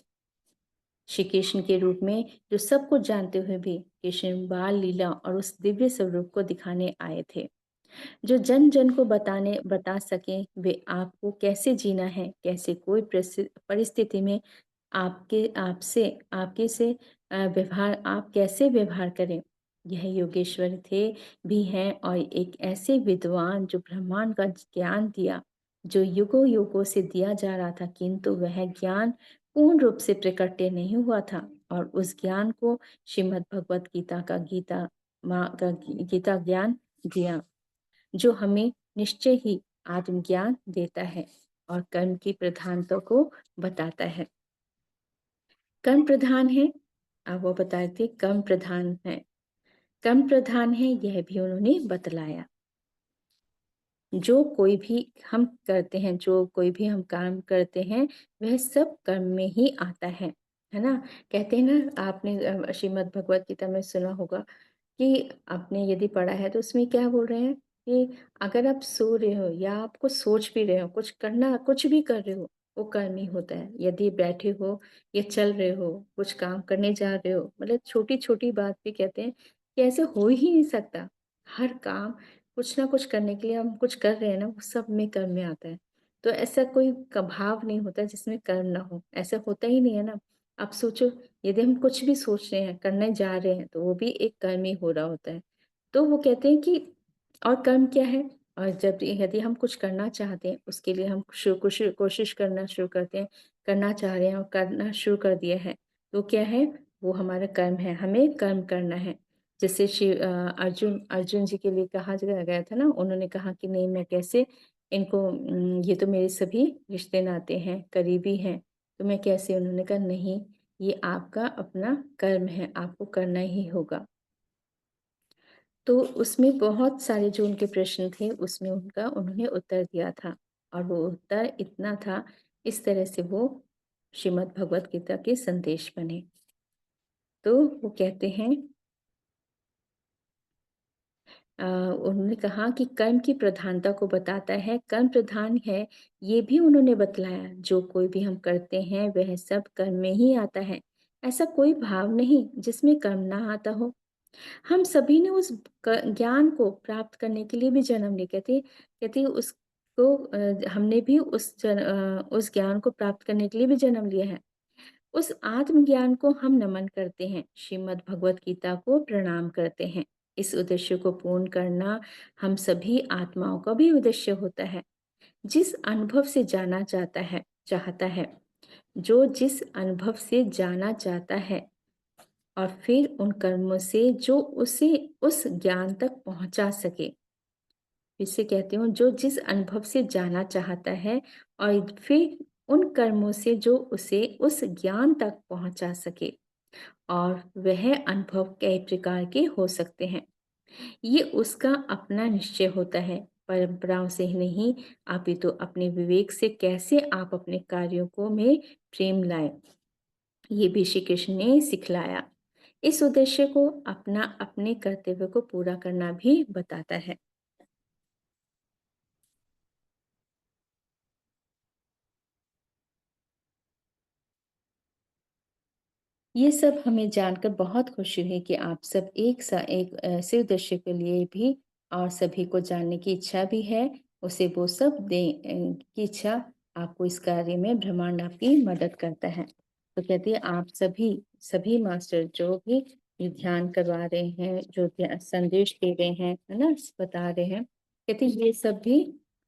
श्री कृष्ण के रूप में जो सब कुछ जानते हुए भी कृष्ण बाल लीला और उस दिव्य स्वरूप को दिखाने आए थे, जो जन जन को बता सके वे आपको कैसे जीना है, कैसे कोई परिस्थिति में आपके से व्यवहार आप कैसे व्यवहार करें। यह योगेश्वर थे भी हैं और एक ऐसे विद्वान जो ब्रह्मांड का ज्ञान दिया, जो युगों युगों से दिया जा रहा था, किंतु वह ज्ञान पूर्ण रूप से प्रकट नहीं हुआ था और उस ज्ञान को श्रीमद् भगवत गीता का गीता ज्ञान दिया, जो हमें निश्चय ही आत्मज्ञान देता है और कर्म की प्रधानता को बताता है। कर्म प्रधान है, अब वो बताए थे कर्म प्रधान है, कर्म प्रधान है यह भी उन्होंने बतलाया। जो कोई भी हम करते हैं, जो कोई भी हम काम करते हैं, वह सब कर्म में ही आता है ना? कहते हैं ना, आपने श्रीमद् भगवत गीता में सुना होगा कि आपने यदि पढ़ा है तो उसमें क्या बोल रहे हैं कि अगर आप सो रहे हो या आपको सोच भी रहे हो, कुछ भी कर रहे हो, वो कर्म ही होता है। यदि बैठे हो या चल रहे हो, कुछ काम करने जा रहे हो, मतलब छोटी-छोटी बात भी कहते हैं कि ऐसे हो ही नहीं सकता। हर काम कुछ ना कुछ करने के लिए हम कुछ कर रहे हैं ना, वो सब में कर्म में आता है। तो ऐसा कोई भाव नहीं होता जिसमें कर्म ना हो, ऐसा होता ही नहीं है ना। आप सोचो, यदि हम कुछ भी सोच रहे हैं, करने जा रहे हैं, तो वो भी एक कर्म ही हो रहा होता है। तो वो कहते हैं कि और कर्म क्या है? और जब यदि हम कुछ करना चाहते हैं, उसके लिए हम कोशिश करना शुरू करते हैं, करना चाह रहे हैं और करना शुरू कर दिया है, तो क्या है? वो हमारा कर्म है, हमें कर्म करना है। जैसे अर्जुन जी के लिए कहा गया था ना, उन्होंने कहा कि नहीं मैं कैसे इनको ये तो मेरे सभी रिश्ते नाते हैं, करीबी हैं, तो मैं कैसे? उन्होंने कहा नहीं, ये आपका अपना कर्म है, आपको करना ही होगा। तो उसमें बहुत सारे जो उनके प्रश्न थे, उसमें उन्होंने उत्तर दिया था और वो उत्तर इतना था, इस तरह से वो श्रीमद् भगवत गीता के संदेश बने। तो वो कहते हैं उन्होंने कहा कि कर्म की प्रधानता को बताता है, कर्म प्रधान है, ये भी उन्होंने बतलाया, जो कोई भी हम करते हैं, वह सब कर्म में ही आता है। ऐसा कोई भाव नहीं जिसमें कर्म ना आता हो। हम सभी ने उस ज्ञान को प्राप्त करने के लिए भी जन्म लिया। कहती उसको हमने भी उस ज्ञान को प्राप्त करने के लिए भी जन्म लिया है। उस आत्मज्ञान को हम नमन करते हैं, श्रीमद् भगवत गीता को प्रणाम करते हैं। इस उद्देश्य को पूर्ण करना हम सभी आत्माओं का भी उद्देश्य होता है। जिस अनुभव से जाना चाहता है, जो जिस अनुभव से जाना चाहता है और फिर उन कर्मों से जो उसे उस ज्ञान तक पहुंचा सके। इसे कहती हूँ, जो जिस अनुभव से जाना चाहता है और फिर उन कर्मों से जो उसे उस ज्ञान तक पहुंचा सके। और वह अनुभव कई प्रकार के हो सकते हैं। ये उसका अपना निश्चय होता है, परंपराओं से ही नहीं, अपितु अपने विवेक से कैसे आप अपने कार्यों को में प्रेम लाएं, ये भी श्री कृष्ण ने सिखलाया। इस उद्देश्य को अपना अपने कर्तव्य को पूरा करना भी बताता है। ये सब हमें जानकर बहुत खुशी हुई कि आप सब एक ऐसे उद्देश्य के लिए भी और सभी को जानने की इच्छा भी है, उसे वो सब की इच्छा आपको इस कार्य में ब्रह्मांड आपकी मदद करता है। तो कहती है आप सभी मास्टर जो भी ये ध्यान करवा रहे हैं, जो संदेश दे रहे हैं, है ना? बता रहे हैं, कहती है ये सब भी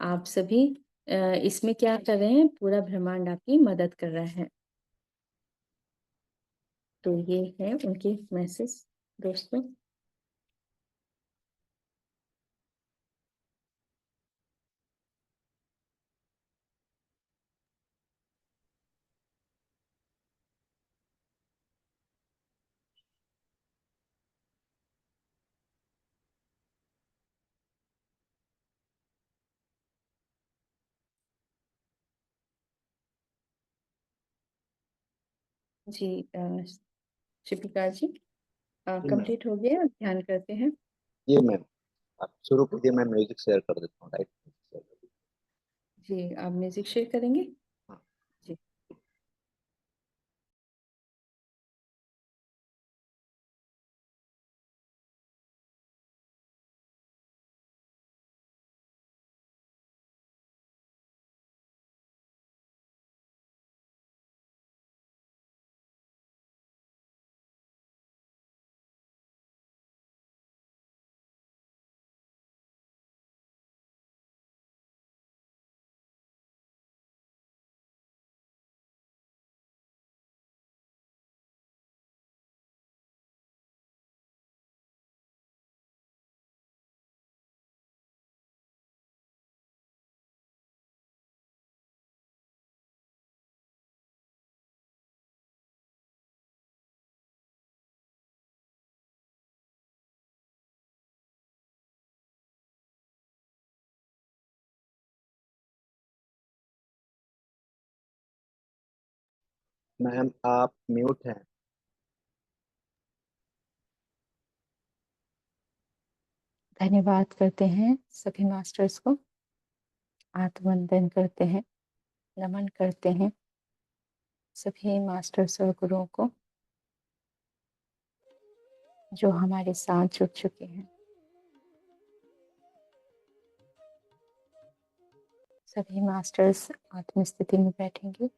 आप सभी इसमें क्या कर रहे हैं? पूरा ब्रह्मांड आपकी मदद कर रहा है। तो ये है उनके मैसेज दोस्तों। जी शिपिका जी जी मैम। कंप्लीट हो गया, ध्यान करते हैं। जी मैम, आप शुरू कीजिए, मैं म्यूजिक शेयर कर देता हूँ, राइट। जी आप म्यूजिक शेयर करेंगे। हाँ। जी मैम आप म्यूट हैं। धन्यवाद करते हैं सभी मास्टर्स को, आत्मवंदन करते हैं, नमन करते हैं सभी मास्टर्स और गुरुओं को जो हमारे साथ जुड़ चुके हैं। सभी मास्टर्स आत्म स्थिति में बैठेंगे।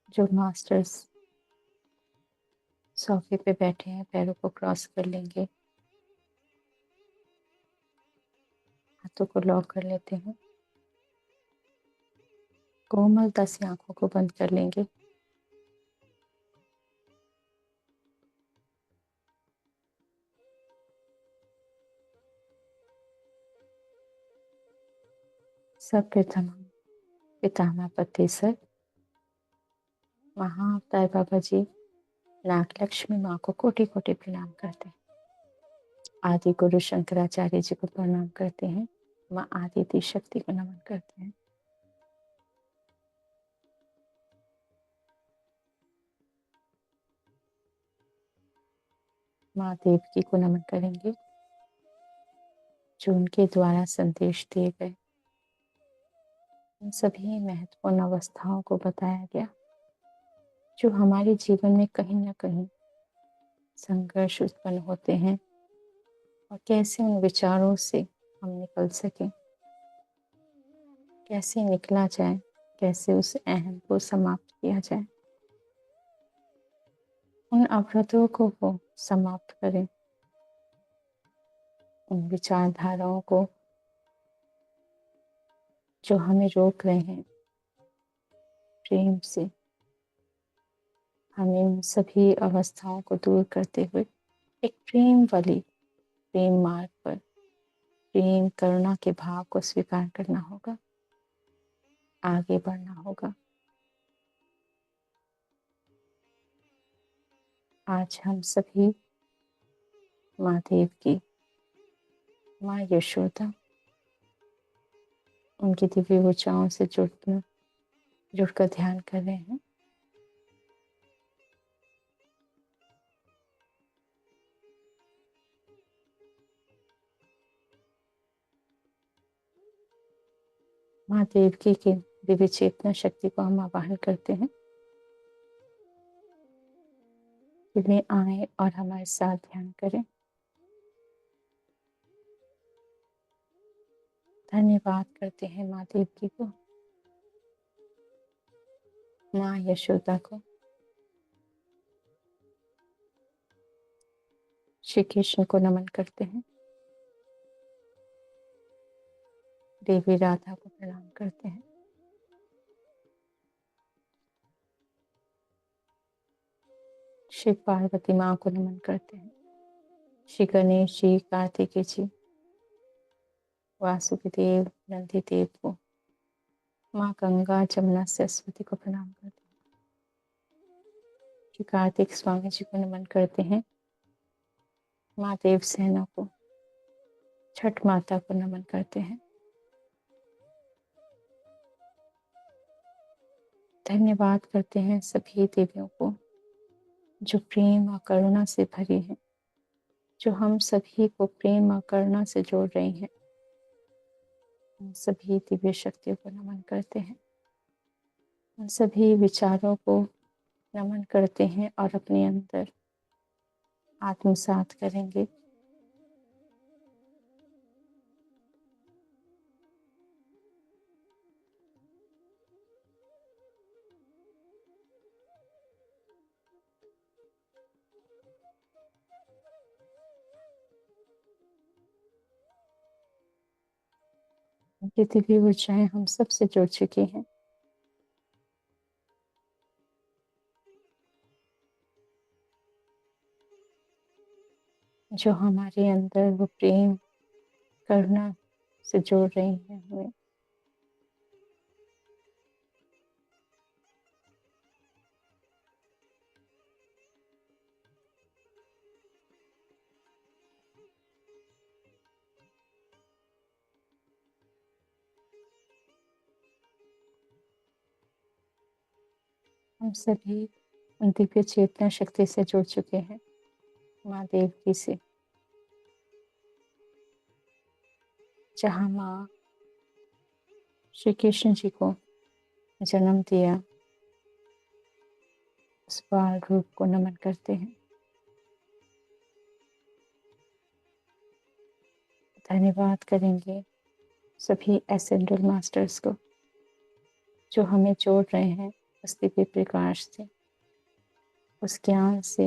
जो मास्टर्स सोफे पे बैठे हैं पैरों को क्रॉस कर लेंगे, हाथों को लॉक कर लेते हैं, कोमलता से आंखों को बंद कर लेंगे। सब प्रथम पितामह पतेसर महाअवतार बाबा जी नाग लक्ष्मी माँ को कोटि कोटि प्रणाम करते हैं। आदि गुरु शंकराचार्य जी को प्रणाम करते हैं। माँ आदित्य शक्ति को नमन करते हैं। माँ देवकी को नमन करेंगे जो उनके द्वारा संदेश दिए गए। इन सभी महत्वपूर्ण अवस्थाओं को बताया गया जो हमारे जीवन में कहीं ना कहीं संघर्ष उत्पन्न होते हैं और कैसे उन विचारों से हम निकल सकें, कैसे निकला जाए, कैसे उस अहम को समाप्त किया जाए, उन अवरोधों को वो समाप्त करें, उन विचारधाराओं को जो हमें रोक रहे हैं, प्रेम से हमें उन सभी अवस्थाओं को दूर करते हुए एक प्रेम वाली प्रेम मार्ग पर प्रेम करुणा के भाव को स्वीकार करना होगा, आगे बढ़ना होगा। आज हम सभी माँ देव की, माँ यशोदा, उनकी दिव्य ऊर्जाओं से जुड़कर ध्यान कर रहे हैं। माँ देवकी की दिव्य चेतना शक्ति को हम आवाहन करते हैं कि वे आए और हमारे साथ ध्यान करें। धन्यवाद करते हैं माँ देवकी को, माँ यशोदा को, श्री कृष्ण को नमन करते हैं, देवी राधा को प्रणाम करते हैं, श्री पार्वती माँ को नमन करते हैं, श्री गणेश जी, कार्तिकेय जी, वासुकी देव, नंदी देव को, माँ गंगा, जमुना, सरस्वती को प्रणाम करते हैं, श्री कार्तिक स्वामी जी को नमन करते हैं, माँ देव सेना को, छठ माता को नमन करते हैं। धन्यवाद करते हैं सभी देवियों को जो प्रेम और करुणा से भरी हैं, जो हम सभी को प्रेम और करुणा से जोड़ रही हैं। उन सभी दिव्य शक्तियों को नमन करते हैं, उन सभी विचारों को नमन करते हैं और अपने अंदर आत्मसात करेंगे। ये दिव्य ऊर्जाएं हम सबसे जुड़ चुकी हैं। जो हमारे अंदर वो प्रेम करुणा से जोड़ रही हैं हमें। हम सभी उन दिव्य चेतना शक्ति से जुड़ चुके हैं, माँ देवकी से, जहाँ माँ श्री कृष्ण जी को जन्म दिया, उस बाल रूप को नमन करते हैं। धन्यवाद करेंगे सभी एसेंडल मास्टर्स को जो हमें जोड़ रहे हैं उस दिव्य प्रकाश से, उस ज्ञान से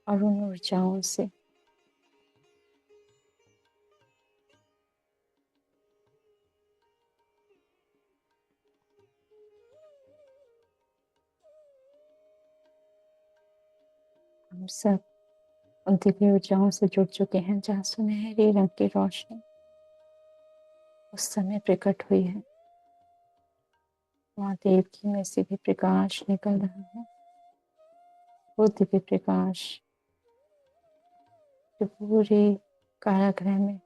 और उन ऊर्जाओं से। हम सब उन दिव्य ऊर्जाओं से जुड़ चुके हैं जहाँ सुनहरे रंग की रोशनी उस समय प्रकट हुई है। माँ देवकी में से भी प्रकाश निकल रहा है, वो दिव्य प्रकाश जो पूरे कारागृह में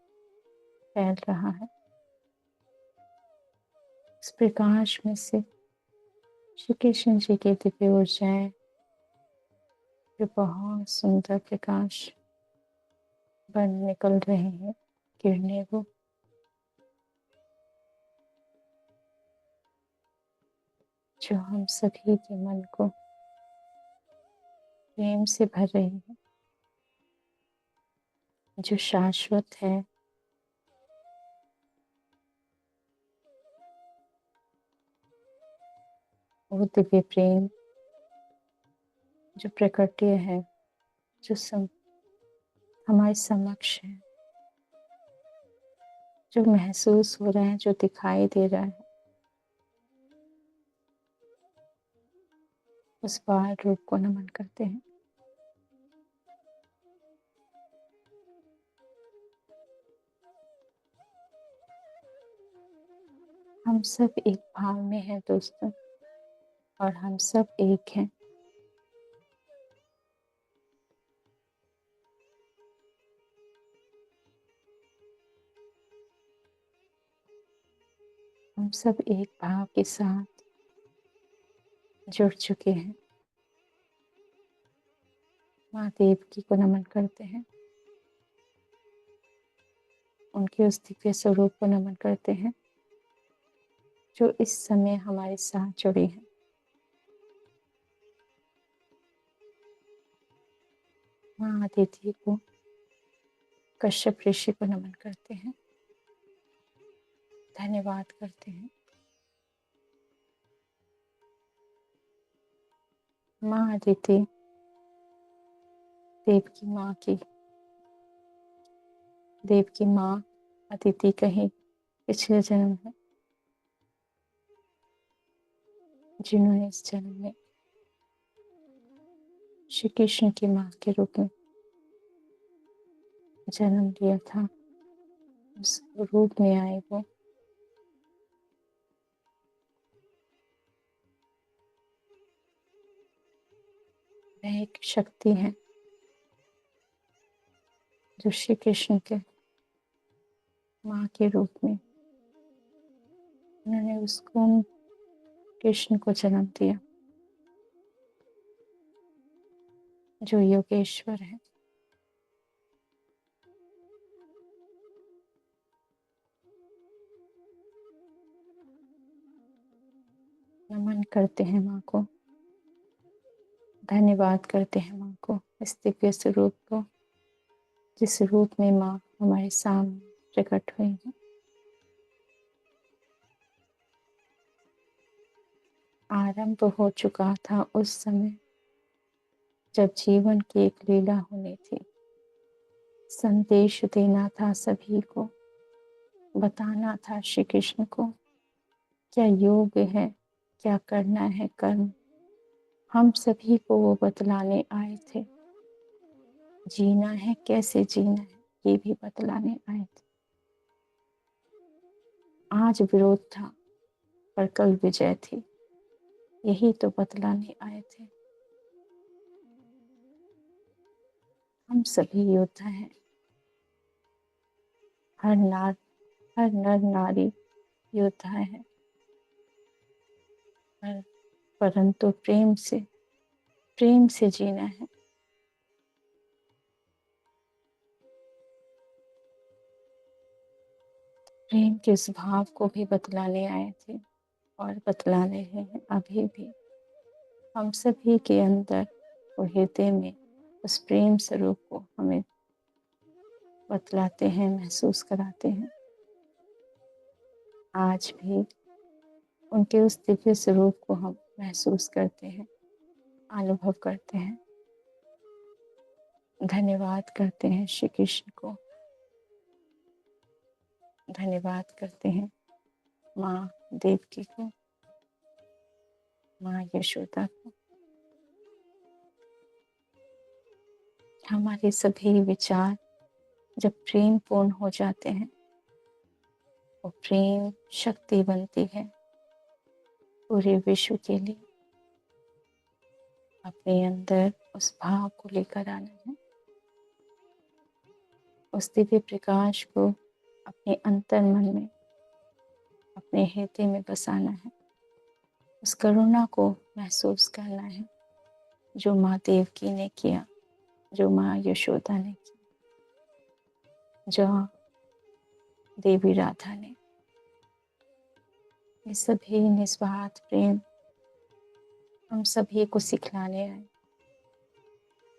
फैल रहा है। इस प्रकाश में से श्री कृष्ण जी की दिव्य ऊर्जाएं जो बहुत सुंदर प्रकाश बन निकल रहे हैं, किरणें वो जो हम सभी के मन को प्रेम से भर रही है, जो शाश्वत है, वो दिव्य प्रेम जो प्रकटीय है, जो हमारे समक्ष है, जो महसूस हो रहा है, जो दिखाई दे रहा है, उस बाल रूप को नमन करते हैं। हम सब एक भाव में हैं दोस्तों, और हम सब एक हैं। हम सब एक भाव के साथ जुड़ चुके हैं। माँ देवकी को नमन करते हैं, उनके उस दिव्य स्वरूप को नमन करते हैं जो इस समय हमारे साथ जुड़े हैं। माँ अदिति को, कश्यप ऋषि को नमन करते हैं, धन्यवाद करते हैं। माँ अदिति देव की माँ अदिति कहीं पिछले जन्म है, जिन्होंने इस जन्म में श्री कृष्ण की माँ के रूप में जन्म लिया था। उस रूप में आए वो वह एक शक्ति है जो श्री कृष्ण के माँ के रूप में उन्होंने उसको कृष्ण को जन्म दिया, जो योगेश्वर है। नमन करते हैं माँ को, धन्यवाद करते हैं माँ को, इस दिव्य स्वरूप को, जिस रूप में माँ हमारे सामने प्रकट हुई है। आरंभ हो चुका था उस समय जब जीवन की एक लीला होनी थी। संदेश देना था सभी को, बताना था श्री कृष्ण को क्या योग है, क्या करना है कर्म। हम सभी को वो बतलाने आए थे। जीना है, कैसे जीना है, ये भी बतलाने आए थे। आज विरोध था पर कल विजय थी, यही तो बतलाने आए थे। हम सभी योद्धा हैं। हर नर नारी योद्धा है, परंतु प्रेम से जीना है। प्रेम के इस भाव को भी बतलाने आए थे और बतला रहे हैं अभी भी। हम सभी के अंदर और हृदय में उस प्रेम स्वरूप को हमें बतलाते हैं, महसूस कराते हैं। आज भी उनके उस दिव्य स्वरूप को हम महसूस करते हैं, अनुभव करते हैं। धन्यवाद करते हैं श्री कृष्ण को, धन्यवाद करते हैं माँ देवकी को, माँ यशोदा को। हमारे सभी विचार जब प्रेम पूर्ण हो जाते हैं, वो प्रेम शक्ति बनती है पूरे विश्व के लिए। अपने अंदर उस भाव को लेकर आना है, उस दिव्य प्रकाश को अपने अंतर मन में, अपने हृदय में बसाना है। उस करुणा को महसूस करना है जो माँ देवकी ने किया, जो माँ यशोदा ने किया, जो देवी राधा ने। ये सभी निस्वार्थ प्रेम हम सभी को सिखलाने आए।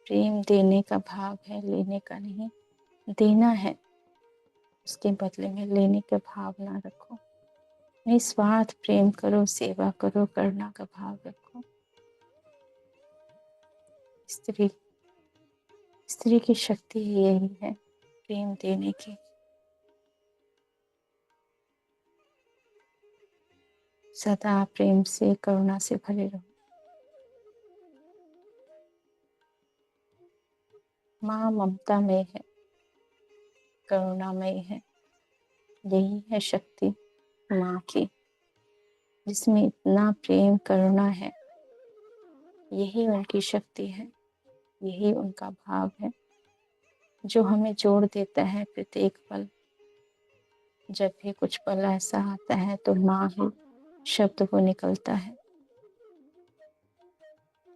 प्रेम देने का भाव है, लेने का नहीं। देना है, उसके बदले में लेने का भाव ना रखो। निस्वार्थ प्रेम करो, सेवा करो, करुणा का भाव रखो। स्त्री की शक्ति यही है, प्रेम देने की। सदा प्रेम से, करुणा से भरे रहो। माँ ममता में है, करुणामय है। यही है शक्ति माँ की, जिसमें इतना प्रेम करुणा है। यही उनकी शक्ति है, यही उनका भाव है जो हमें जोड़ देता है प्रत्येक पल। जब भी कुछ पल ऐसा आता है तो माँ ही शब्द वो निकलता है।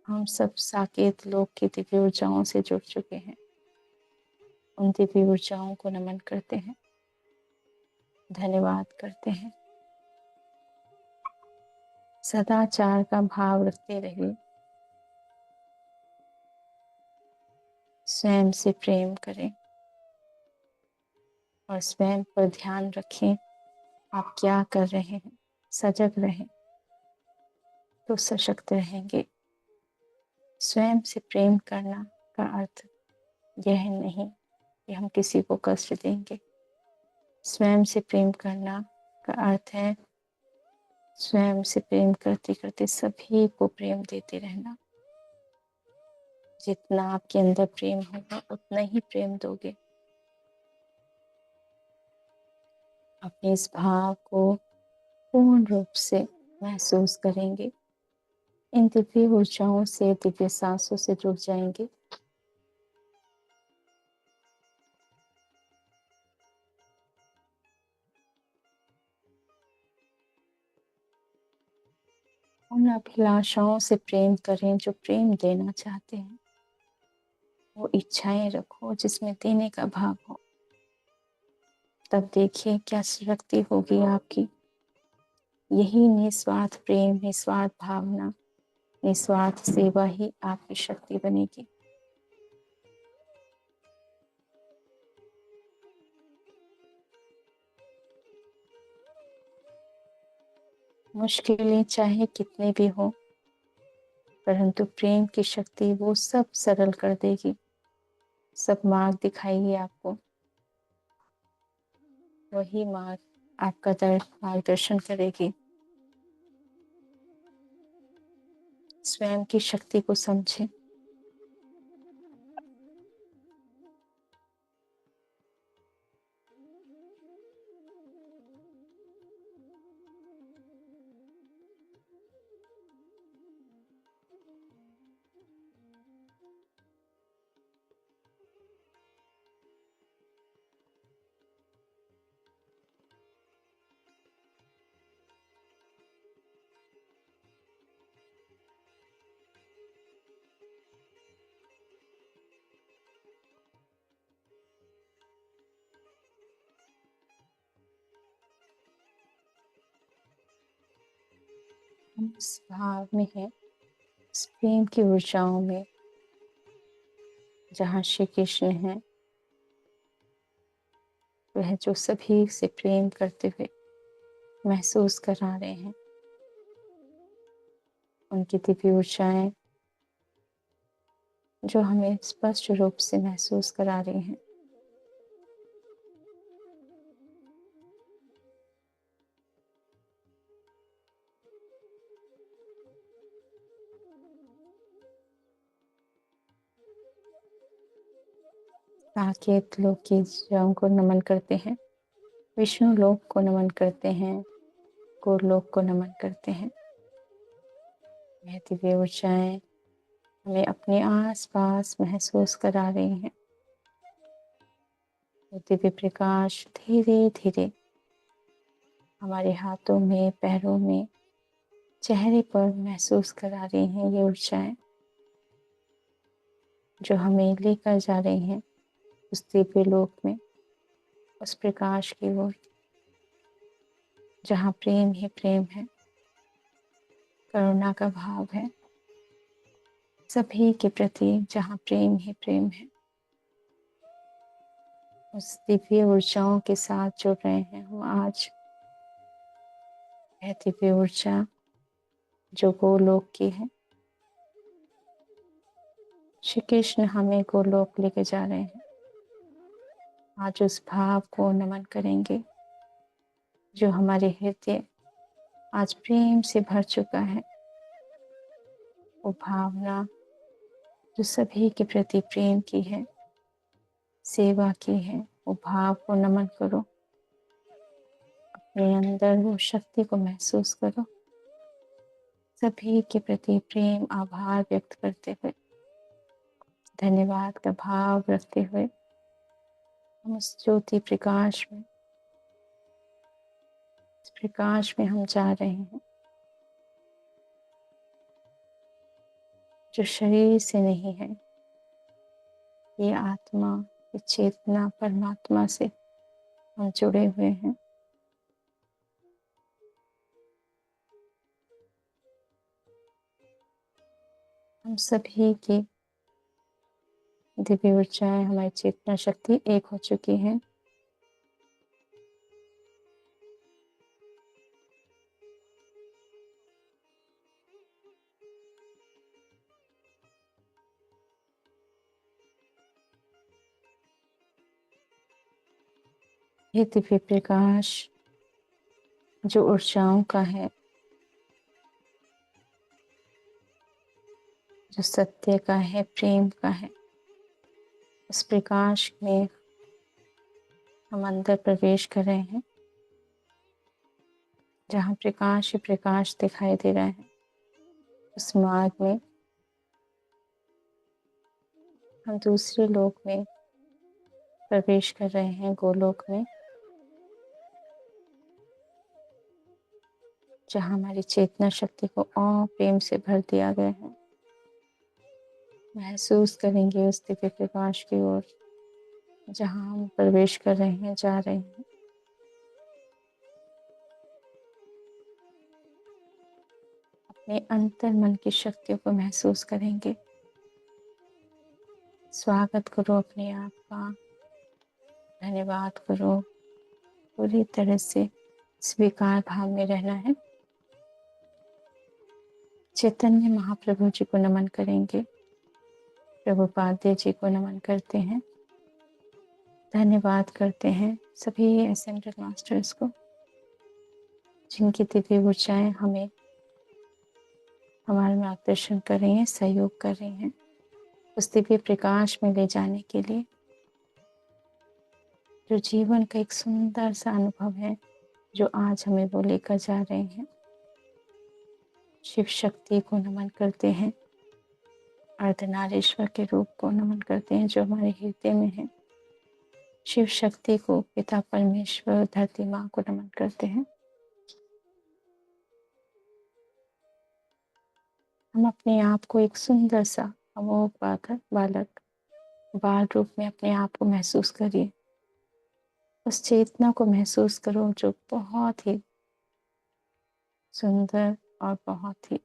हम सब साकेत लोक की दिव्य ऊर्जाओं से जुड़ चुके हैं। उन दिव्य ऊर्जाओं को नमन करते हैं, धन्यवाद करते हैं। सदाचार का भाव रखते रहिए, स्वयं से प्रेम करें और स्वयं पर ध्यान रखें। आप क्या कर रहे हैं, सजग रहें तो सशक्त रहेंगे। स्वयं से प्रेम करना का अर्थ यह नहीं कि हम किसी को कष्ट देंगे। स्वयं से प्रेम करना का अर्थ है स्वयं से प्रेम करते करते सभी को प्रेम देते रहना। जितना आपके अंदर प्रेम होगा उतना ही प्रेम दोगे। अपने इस भाव को पूर्ण रूप से महसूस करेंगे। इन दिव्य ऊर्जाओं से, दिव्य सांसों से जुड़ जाएंगे। उन अभिलाषाओं से प्रेम करें जो प्रेम देना चाहते हैं। वो इच्छाएं रखो जिसमें देने का भाव हो। तब देखिए क्या शक्ति होगी आपकी। यही निस्वार्थ प्रेम, निस्वार्थ भावना, निस्वार्थ सेवा ही आपकी शक्ति बनेगी। मुश्किलें चाहे कितनी भी हो, परंतु प्रेम की शक्ति वो सब सरल कर देगी, सब मार्ग दिखाएगी आपको। वही मार्ग आपका मार्गदर्शन करेगी। स्वयं की शक्ति को समझें। हम उस भाव में हैं, उस प्रेम की ऊर्जाओं में, जहाँ श्री कृष्ण हैं, वह जो सभी से प्रेम करते हुए महसूस करा रहे हैं। उनकी दिव्य ऊर्जाएं जो हमें स्पष्ट रूप से महसूस करा रही हैं। साकेत लोक की ऊर्जाओं को नमन करते हैं, विष्णु लोक को नमन करते हैं, गोलोक को नमन करते हैं। यह दिव्य ऊर्जाएं हमें अपने आस पास महसूस करा रही हैं। वो दिव्य प्रकाश धीरे धीरे हमारे हाथों में, पैरों में, चेहरे पर महसूस करा रही हैं। ये ऊर्जाएं जो हमें लेकर जा रही हैं उस दिव्य लोक में, उस प्रकाश की ओर, जहाँ प्रेम ही प्रेम है, करुणा का भाव है सभी के प्रति, जहाँ प्रेम ही प्रेम है। उस दिव्य ऊर्जाओं के साथ जुड़ रहे हैं हम आज। यह दिव्य ऊर्जा जो गोलोक की है, श्री कृष्ण हमें गोलोक लेके जा रहे हैं। आज उस भाव को नमन करेंगे जो हमारे हृदय आज प्रेम से भर चुका है। वो भावना जो सभी के प्रति प्रेम की है, सेवा की है, वो भाव को नमन करो। अपने अंदर वो शक्ति को महसूस करो। सभी के प्रति प्रेम, आभार व्यक्त करते हुए, धन्यवाद का भाव रखते हुए हम उस ज्योति प्रकाश में इस प्रकाश में हम जा रहे हैं जो शरीर से नहीं है। ये आत्मा, ये चेतना परमात्मा से हम जुड़े हुए हैं। हम सभी की दिव्य ऊर्जाएं, हमारी चेतना शक्ति एक हो चुकी है। ये दिव्य प्रकाश जो ऊर्जाओं का है, जो सत्य का है, प्रेम का है, इस प्रकाश में हम अंदर प्रवेश कर रहे हैं। जहाँ प्रकाश ही प्रकाश दिखाई दे रहा है, उस मार्ग में हम दूसरे लोक में प्रवेश कर रहे हैं, गोलोक में, जहाँ हमारी चेतना शक्ति को और प्रेम से भर दिया गया है। महसूस करेंगे उस दिव्य प्रकाश की ओर जहाँ हम प्रवेश कर रहे हैं, जा रहे हैं। अपने अंतर मन की शक्तियों को महसूस करेंगे। स्वागत करो अपने आप का, धन्यवाद करो। पूरी तरह से स्वीकार भाव में रहना है। चैतन्य महाप्रभु जी को नमन करेंगे, प्रभुपाद जी को नमन करते हैं, धन्यवाद करते हैं सभी असेंडेड मास्टर्स को, जिनकी दिव्य ऊर्जाएं हमें हमारा मार्गदर्शन कर रही हैं, सहयोग कर रही हैं उस दिव्य प्रकाश में ले जाने के लिए, जो जीवन का एक सुंदर सा अनुभव है, जो आज हमें वो लेकर जा रहे हैं। शिव शक्ति को नमन करते हैं, अर्धनारीश्वर के रूप को नमन करते हैं जो हमारे हृदय में है। शिव शक्ति को, पिता परमेश्वर, धरती माँ को नमन करते हैं। हम अपने आप को एक सुंदर सा अमोघ बालक बाल रूप में अपने आप को महसूस करिए। उस चेतना को महसूस करो जो बहुत ही सुंदर और बहुत ही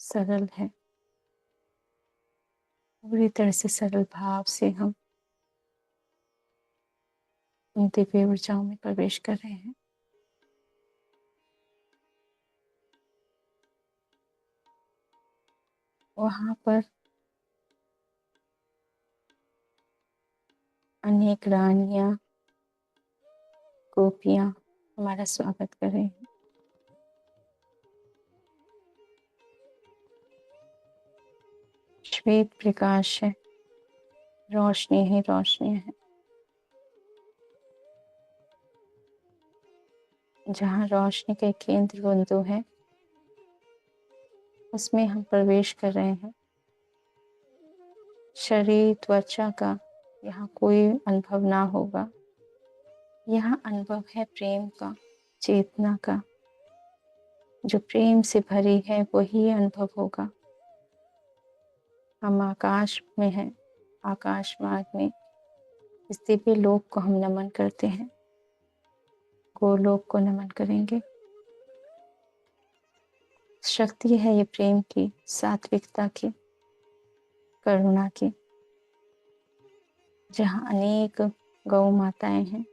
सरल है। पूरी तरह से सरल भाव से हम उन दिव्य ऊर्जाओं में प्रवेश कर रहे हैं। वहां पर अनेक रानियां, गोपियां हमारा स्वागत कर रहे हैं। श्वेत प्रकाश है, रोशनी ही रोशनी है। जहाँ रोशनी के केंद्र बिंदु है, उसमें हम प्रवेश कर रहे हैं। शरीर, त्वचा का यहाँ कोई अनुभव ना होगा। यहाँ अनुभव है प्रेम का, चेतना का। जो प्रेम से भरी है वही अनुभव होगा। हम आकाश में हैं, आकाश मार्ग में इस दिव्य लोक को हम नमन करते हैं, गोलोक को नमन करेंगे। शक्ति है ये प्रेम की, सात्विकता की, करुणा की। जहाँ अनेक गौ माताएं हैं,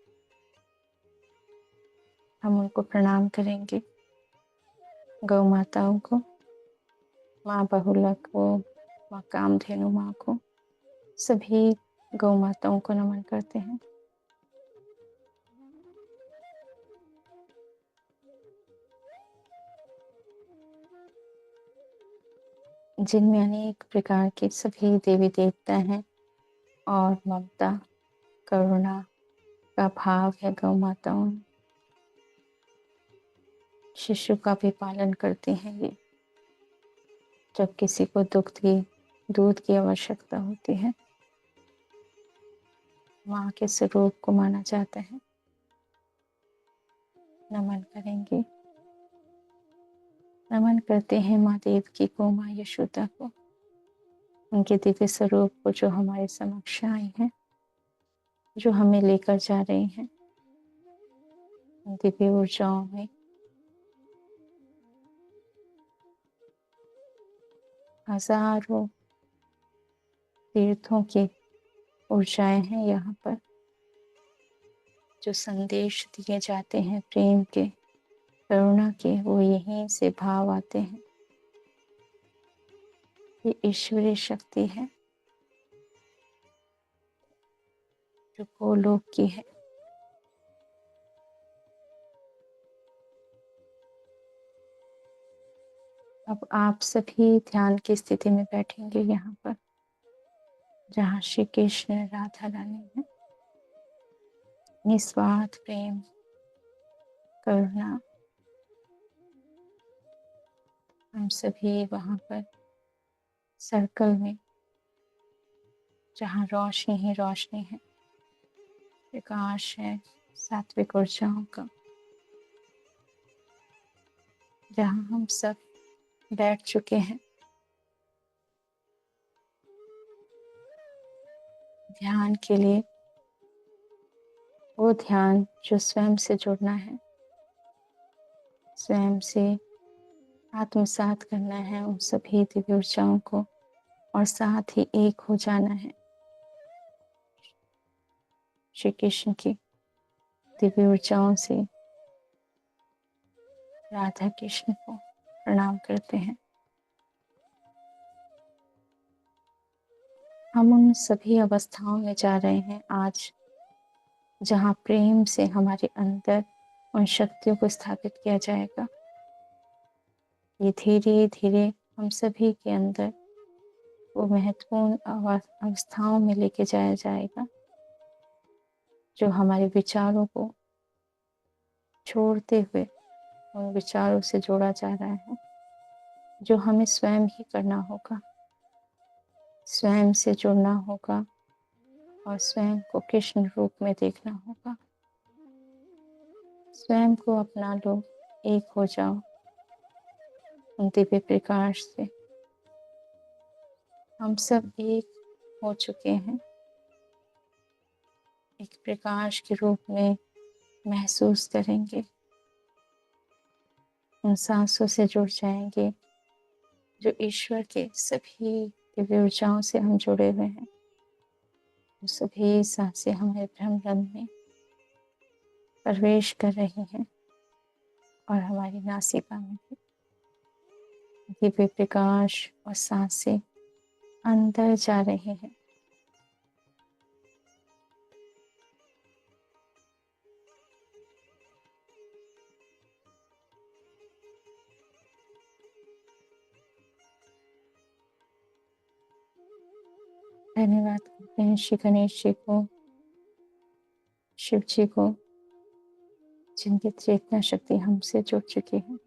हम उनको प्रणाम करेंगे। गौ माताओं को, माँ बहुलक को, माँ कामधेनु माँ को, सभी गौ माताओं को नमन करते हैं। जिनमें अनेक प्रकार के सभी देवी देवता हैं और ममता, करुणा का भाव है गौ माताओं में। शिशु का भी पालन करती हैं ये, जब किसी को दूध की आवश्यकता होती है। माँ के स्वरूप को माना जाता है। नमन करेंगे। नमन करते हैं माँ देवकी को, माँ यशोदा को, उनके दिव्य स्वरूप को जो हमारे समक्ष आए हैं, जो हमें लेकर जा रहे हैं उन दिव्य ऊर्जाओं में। हजारों तीर्थों की ऊर्जाएं हैं यहाँ पर, जो संदेश दिए जाते हैं प्रेम के, करुणा के, वो यहीं से भाव आते हैं। ये ईश्वरीय शक्ति है जो गोलोक की है। अब आप सभी ध्यान की स्थिति में बैठेंगे यहाँ पर, जहाँ श्री कृष्ण राधा रानी है। निस्वार्थ प्रेम, करुणा, हम सभी वहाँ पर सर्कल में, जहाँ रोशनी ही रोशनी है, प्रकाश है सात्विक ऊर्जाओं का, जहाँ हम सब बैठ चुके हैं ध्यान के लिए। वो ध्यान जो स्वयं से जुड़ना है, स्वयं से आत्मसात करना है उन सभी दिव्य ऊर्जाओं को, और साथ ही एक हो जाना है श्री कृष्ण की दिव्य ऊर्जाओं से। राधा कृष्ण को प्रणाम करते हैं। हम उन सभी अवस्थाओं में जा रहे हैं आज, जहाँ प्रेम से हमारे अंदर उन शक्तियों को स्थापित किया जाएगा। ये धीरे धीरे हम सभी के अंदर वो महत्वपूर्ण अवस्थाओं में लेके जाया जाएगा, जो हमारे विचारों को छोड़ते हुए उन विचारों से जोड़ा जा रहा है, जो हमें स्वयं ही करना होगा। स्वयं से जुड़ना होगा और स्वयं को कृष्ण रूप में देखना होगा। स्वयं को अपना लो, एक हो जाओ उन दिव्य प्रकाश से। हम सब एक हो चुके हैं, एक प्रकाश के रूप में महसूस करेंगे। उन सांसों से जुड़ जाएंगे जो ईश्वर के सभी दिव्य ऊर्जाओं से हम जुड़े हुए हैं। वो सभी सांसें हमें ब्रह्मरंध्र में प्रवेश कर रही हैं और हमारी नासिका में भी दिव्य प्रकाश और सांसें अंदर जा रही हैं। धन्यवाद करते हैं श्री गणेश जी को, शिव जी को, जिनकी चेतना शक्ति हमसे जुड़ चुकी है।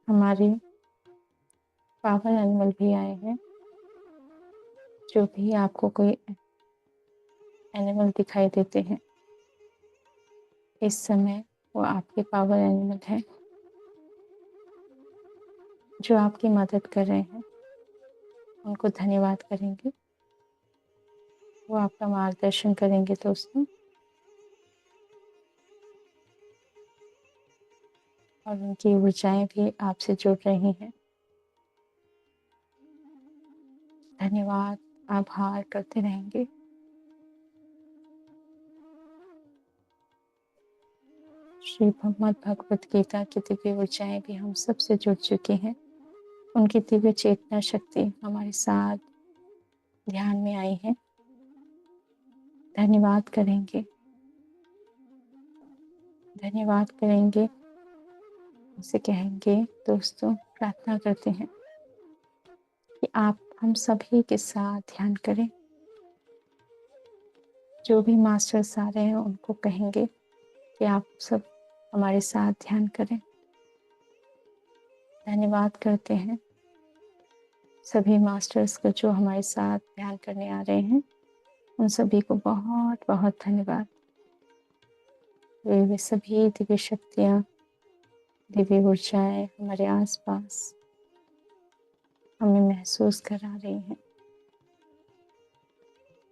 हमारे पावर एनिमल भी आए हैं। जो भी आपको कोई एनिमल दिखाई देते हैं इस समय, वो आपके पावर एनिमल है जो आपकी मदद कर रहे हैं। उनको धन्यवाद करेंगे, वो आपका मार्गदर्शन करेंगे दोस्तों, और उनकी ऊर्जाएं भी आपसे जुड़ रही हैं। धन्यवाद, आभार करते रहेंगे। श्री भगवद भगवत गीता की दिव्य ऊर्जाएं भी हम सब से जुड़ चुकी हैं। उनकी दिव्य चेतना शक्ति हमारे साथ ध्यान में आई है। धन्यवाद करेंगे, धन्यवाद करेंगे। उसे कहेंगे दोस्तों, प्रार्थना करते हैं कि आप हम सभी के साथ ध्यान करें। जो भी मास्टर्स आ रहे हैं उनको कहेंगे कि आप सब हमारे साथ ध्यान करें। धन्यवाद करते हैं सभी मास्टर्स को जो हमारे साथ ध्यान करने आ रहे हैं। उन सभी को बहुत बहुत धन्यवाद। वे सभी दिव्य शक्तियाँ, दिव्य ऊर्जाएं हमारे आसपास हमें महसूस करा रही हैं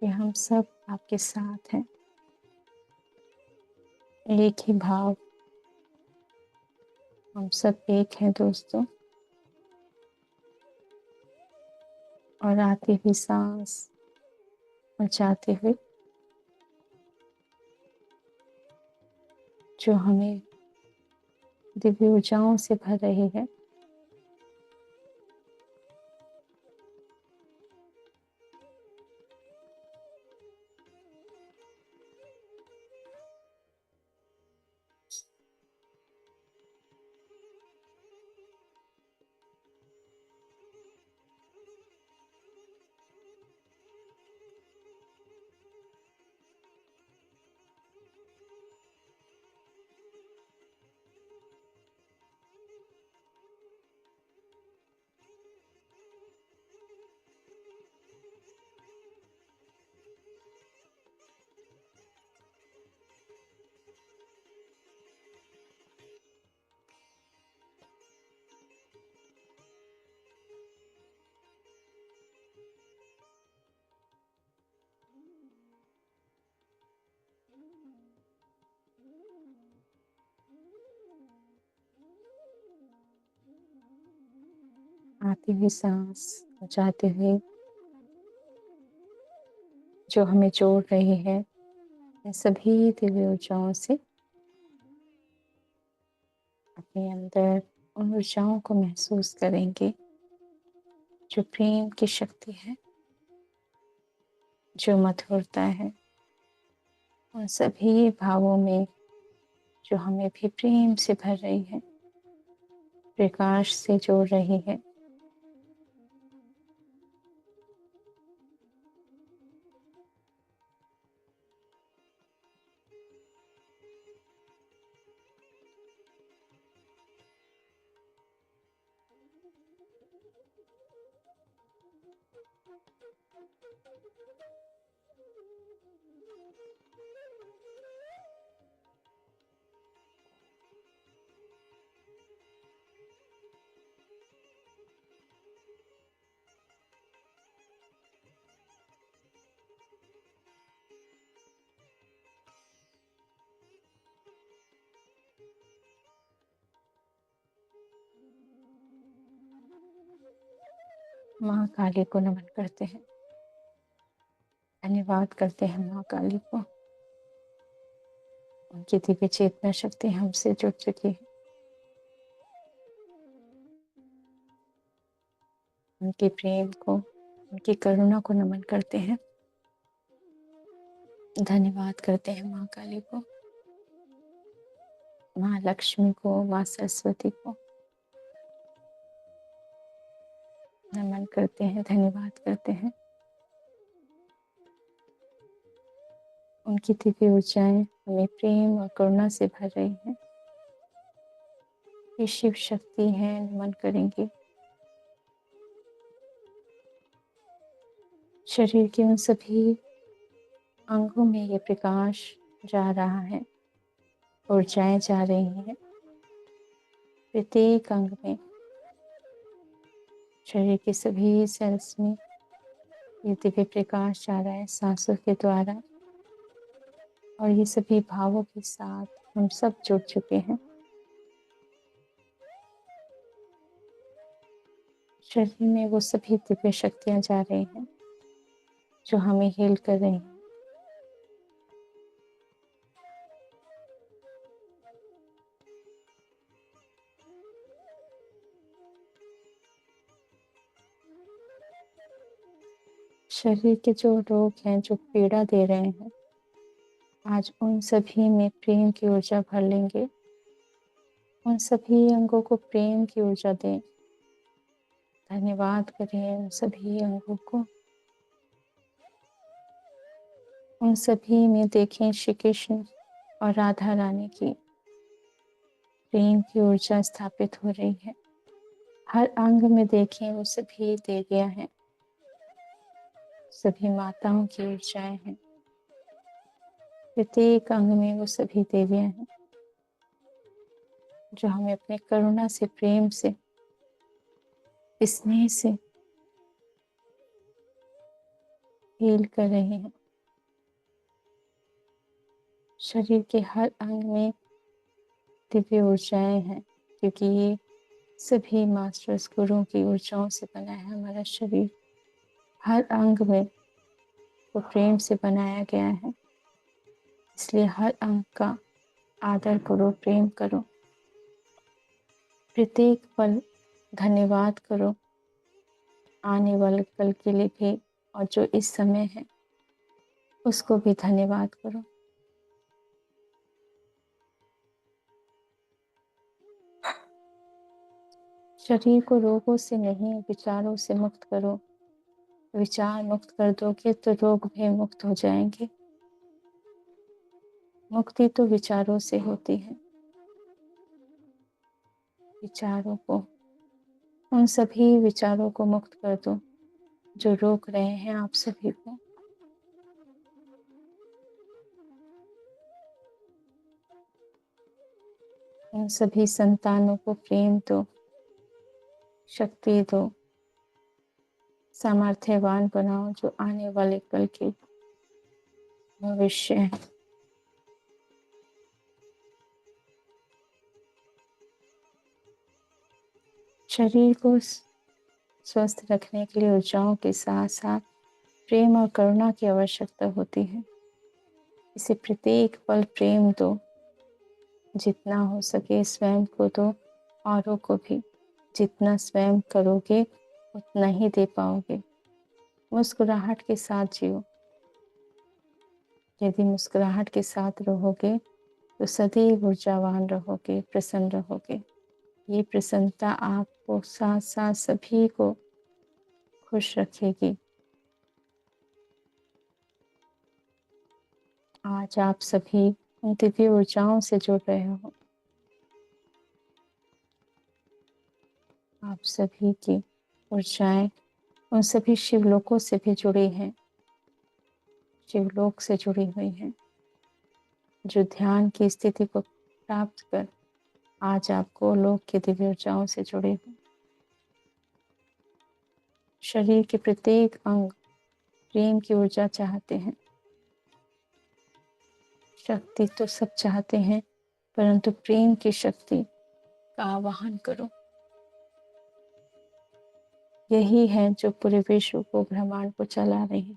कि हम सब आपके साथ हैं। एक ही भाव, हम सब एक हैं दोस्तों। और आती हुई सांस और जाते हुए जो हमें दिव्य ऊर्जाओं से भर रही है, आती हुई सांस और जाते हुए जो हमें जोड़ रही है, इन सभी दिव्य ऊर्जाओं से अपने अंदर उन ऊर्जाओं को महसूस करेंगे जो प्रेम की शक्ति है, जो मधुरता है, उन सभी भावों में जो हमें भी प्रेम से भर रही है, प्रकाश से जोड़ रही है। माँ काली को नमन करते हैं, धन्यवाद करते हैं माँ काली को। उनकी दिव्य चेतना शक्ति हमसे जुड़ चुकी है। उनके प्रेम को, उनकी करुणा को नमन करते हैं, धन्यवाद करते हैं माँ काली को, माँ लक्ष्मी को, माँ सरस्वती को नमन करते हैं, धन्यवाद करते हैं। उनकी दिव्य ऊर्जाएं हमें प्रेम और करुणा से भर रही हैं। ये शिव शक्ति है, नमन करेंगे। शरीर के उन सभी अंगों में ये प्रकाश जा रहा है, ऊर्जाएं जा रही हैं। प्रत्येक अंग में, शरीर के सभी सेल्स में ये दिव्य प्रकाश जा रहा है सांसों के द्वारा। और ये सभी भावों के साथ हम सब जुड़ चुके हैं। शरीर में वो सभी दिव्य शक्तियां जा रही हैं जो हमें हील कर रही हैं। शरीर के जो रोग हैं, जो पीड़ा दे रहे हैं, आज उन सभी में प्रेम की ऊर्जा भर लेंगे। उन सभी अंगों को प्रेम की ऊर्जा दें। धन्यवाद करें उन सभी अंगों को। उन सभी में देखें श्री कृष्ण और राधा रानी की प्रेम की ऊर्जा स्थापित हो रही है। हर अंग में देखें वो सभी देवियां हैं, सभी माताओं की ऊर्जाएं हैं। प्रत्येक अंग में वो सभी देवियां हैं जो हमें अपने करुणा से, प्रेम से, स्नेह से हील कर रही हैं। शरीर के हर अंग में दिव्य ऊर्जाएं हैं, क्योंकि ये सभी मास्टर्स गुरुओं की ऊर्जाओं से बना है। हमारा शरीर हर अंग में वो प्रेम से बनाया गया है, इसलिए हर अंग का आदर करो, प्रेम करो, प्रत्येक पल धन्यवाद करो, आने वाले कल के लिए भी, और जो इस समय है उसको भी धन्यवाद करो। शरीर को रोगों से नहीं, विचारों से मुक्त करो। विचार मुक्त कर दोगे तो रोग भी मुक्त हो जाएंगे। मुक्ति तो विचारों से होती है। विचारों को, उन सभी विचारों को मुक्त कर दो जो रोक रहे हैं आप सभी को। उन सभी संतानों को प्रेम दो, शक्ति दो, सामर्थ्यवान बनाओ, जो आने वाले कल के भविष्य है। शरीर को स्वस्थ रखने के लिए ऊर्जाओं के साथ साथ प्रेम और करुणा की आवश्यकता होती है। इसे प्रत्येक पल प्रेम दो, जितना हो सके स्वयं को दो, औरों को भी। जितना स्वयं करोगे उतना ही दे पाओगे। मुस्कुराहट के साथ जियो। यदि मुस्कुराहट के साथ रहोगे तो सदैव ऊर्जावान रहोगे, प्रसन्न रहोगे। ये प्रसन्नता आपको साथ साथ सभी को खुश रखेगी। आज आप सभी उन दिव्य ऊर्जाओं से जुड़ रहे हो। आप सभी की ऊर्जाएं उन सभी शिवलोकों से भी जुड़ी हैं, शिवलोक से जुड़ी हुई हैं, जो ध्यान की स्थिति को प्राप्त कर आज आपको लोक की दिव्य ऊर्जाओं से जुड़े हो। शरीर के प्रत्येक अंग प्रेम की ऊर्जा चाहते हैं। शक्ति तो सब चाहते हैं, परंतु प्रेम की शक्ति का आवाहन करो। यही है जो पूरे विश्व को, ब्रह्मांड को चला रही है।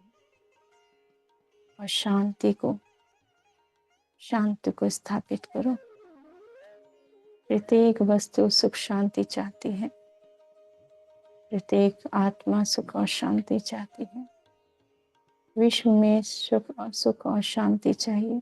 और शांति को स्थापित करो। प्रत्येक वस्तु सुख शांति चाहती है। प्रत्येक आत्मा सुख और शांति चाहती है। विश्व में सुख और शांति चाहिए।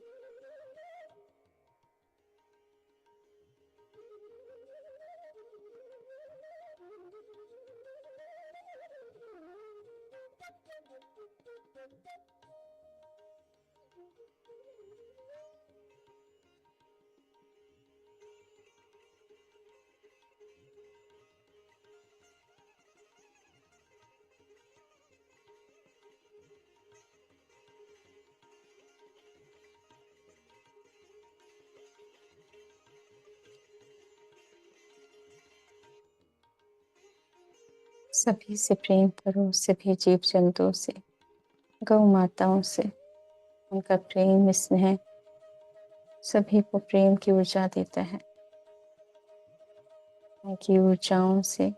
सभी से प्रेम करो, सभी जीव जंतुओं से, गौ माताओं से। उनका प्रेम, स्नेह सभी को प्रेम की ऊर्जा देता है। उनकी ऊर्जाओं से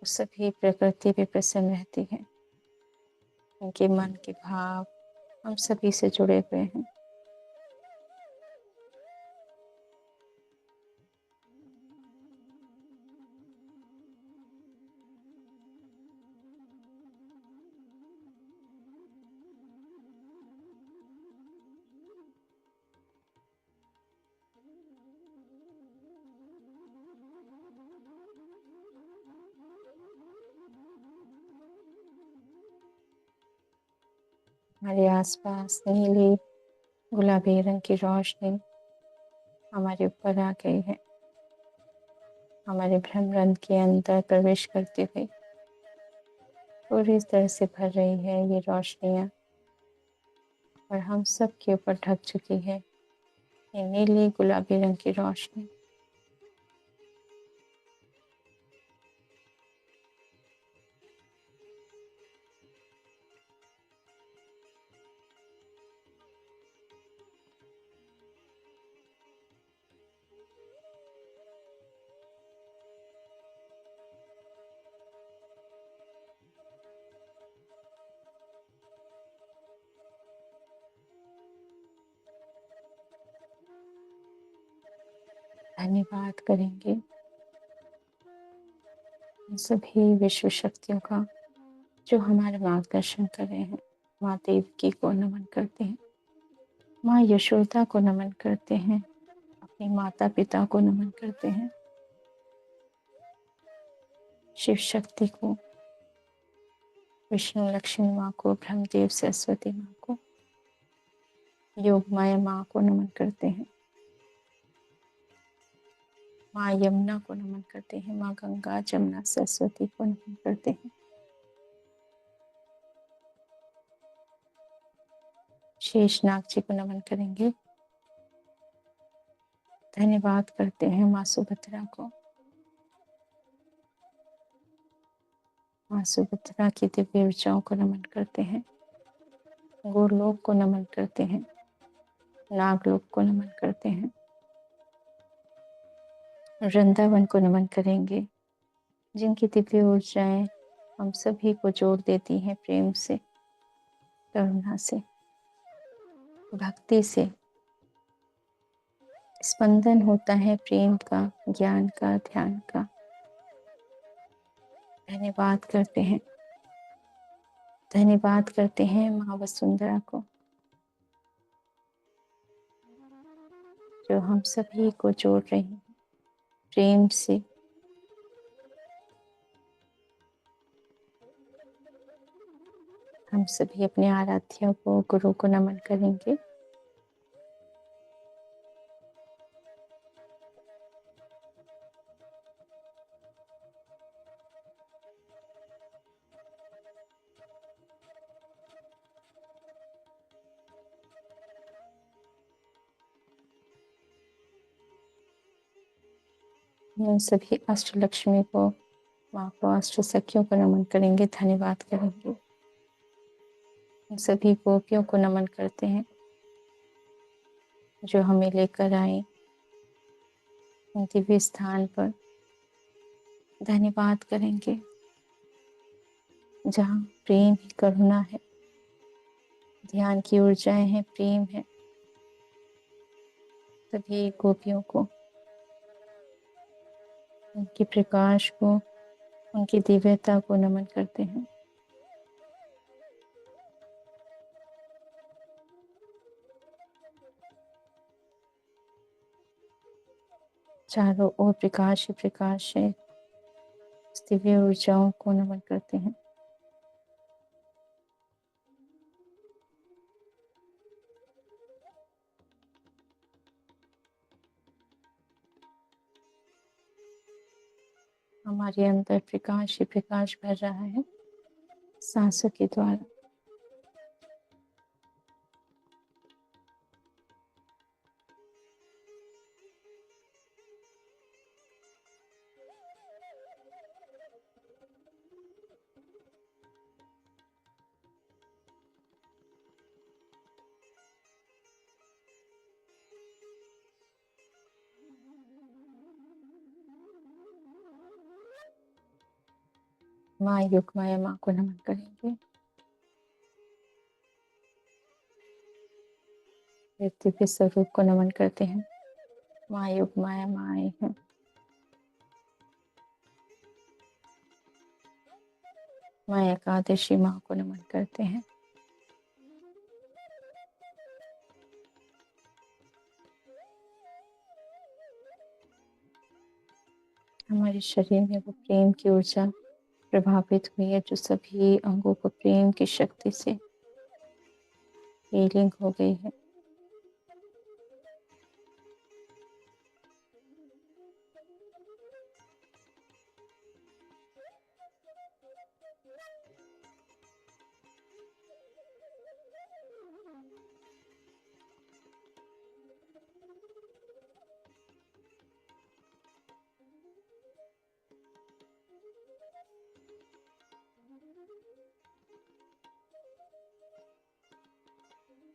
सभी प्रकृति भी प्रसन्न रहती है। उनके मन के भाव हम सभी से जुड़े हुए हैं। हमारे आसपास नीली गुलाबी रंग की रोशनी हमारे ऊपर आ गई है। हमारे ब्रह्मरंध्र के अंदर प्रवेश करती हुई पूरी तरह से भर रही है ये रोशनियाँ और हम सब के ऊपर ढक चुकी है ये नीली गुलाबी रंग की रोशनी। धन्यवाद करेंगे उन सभी विश्व शक्तियों का जो हमारे मार्गदर्शन कर रहे हैं। माँ देवकी को नमन करते हैं, माँ यशोदा को नमन करते हैं, अपने माता पिता को नमन करते हैं, शिव शक्ति को, विष्णु लक्ष्मी माँ को, ब्रह्मदेव सरस्वती माँ को, योगमाया माँ को नमन करते हैं, माँ यमुना को नमन करते हैं, माँ गंगा जमुना सरस्वती को नमन करते हैं, शेषनाग जी को नमन करेंगे। धन्यवाद करते हैं माँ सुभद्रा को, माँ सुभद्रा की दिव्य ऊर्जाओं को नमन करते हैं, गोलोक को नमन करते हैं, नागलोक को नमन करते हैं, वृंदावन को नमन करेंगे जिनकी दिव्य ऊर्जाएं हम सभी को जोड़ देती हैं प्रेम से, करुणा से, भक्ति से। स्पंदन होता है प्रेम का, ज्ञान का, ध्यान का। धन्यवाद करते हैं, धन्यवाद करते हैं माँ वसुंधरा को जो हम सभी को जोड़ रही है प्रेम से। हम सभी अपने आराध्य को, गुरु को नमन करेंगे। हम सभी अष्टलक्ष्मी को, माँ को, अष्ट सखियों को नमन करेंगे, धन्यवाद करेंगे। हम सभी गोपियों को नमन करते हैं जो हमें लेकर आए दिव्य स्थान पर। धन्यवाद करेंगे जहाँ प्रेम ही करुणा है, ध्यान की ऊर्जाएं हैं, प्रेम है। सभी गोपियों को, उनके प्रकाश को, उनकी दिव्यता को नमन करते हैं। चारों ओर प्रकाश ही प्रकाश है, दिव्य ऊर्जाओं को नमन करते हैं। हमारे अंदर प्रकाश ही प्रकाश भर रहा है सांसों के द्वारा। माँ योगमाया माँ को नमन करेंगे। दिव्य स्वरूप को नमन करते हैं। माँ योगमाया माँ आई है। माँ एकादशी माँ को नमन करते हैं। हमारे शरीर में वो प्रेम की ऊर्जा प्रभावित हुई है जो सभी अंगों को प्रेम की शक्ति से हीलिंग हो गई है।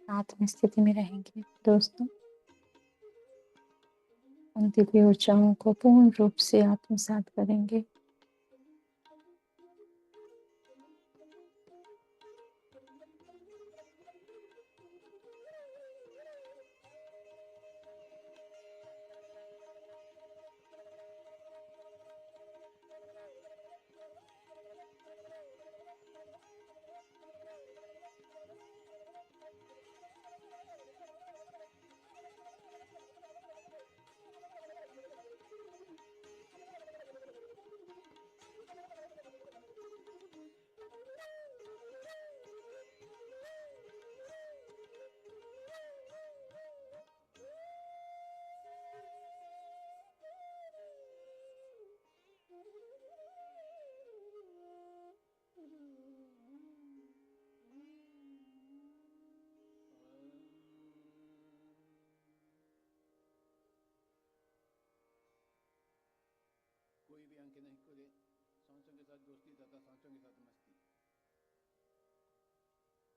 आत्म स्थिति में रहेंगे दोस्तों। उन दिव्य ऊर्जाओं को पूर्ण रूप से आत्मसात करेंगे। कोई भी अंक नहीं करे सांसों के साथ दोस्ती तथा सांसों के साथ मस्ती।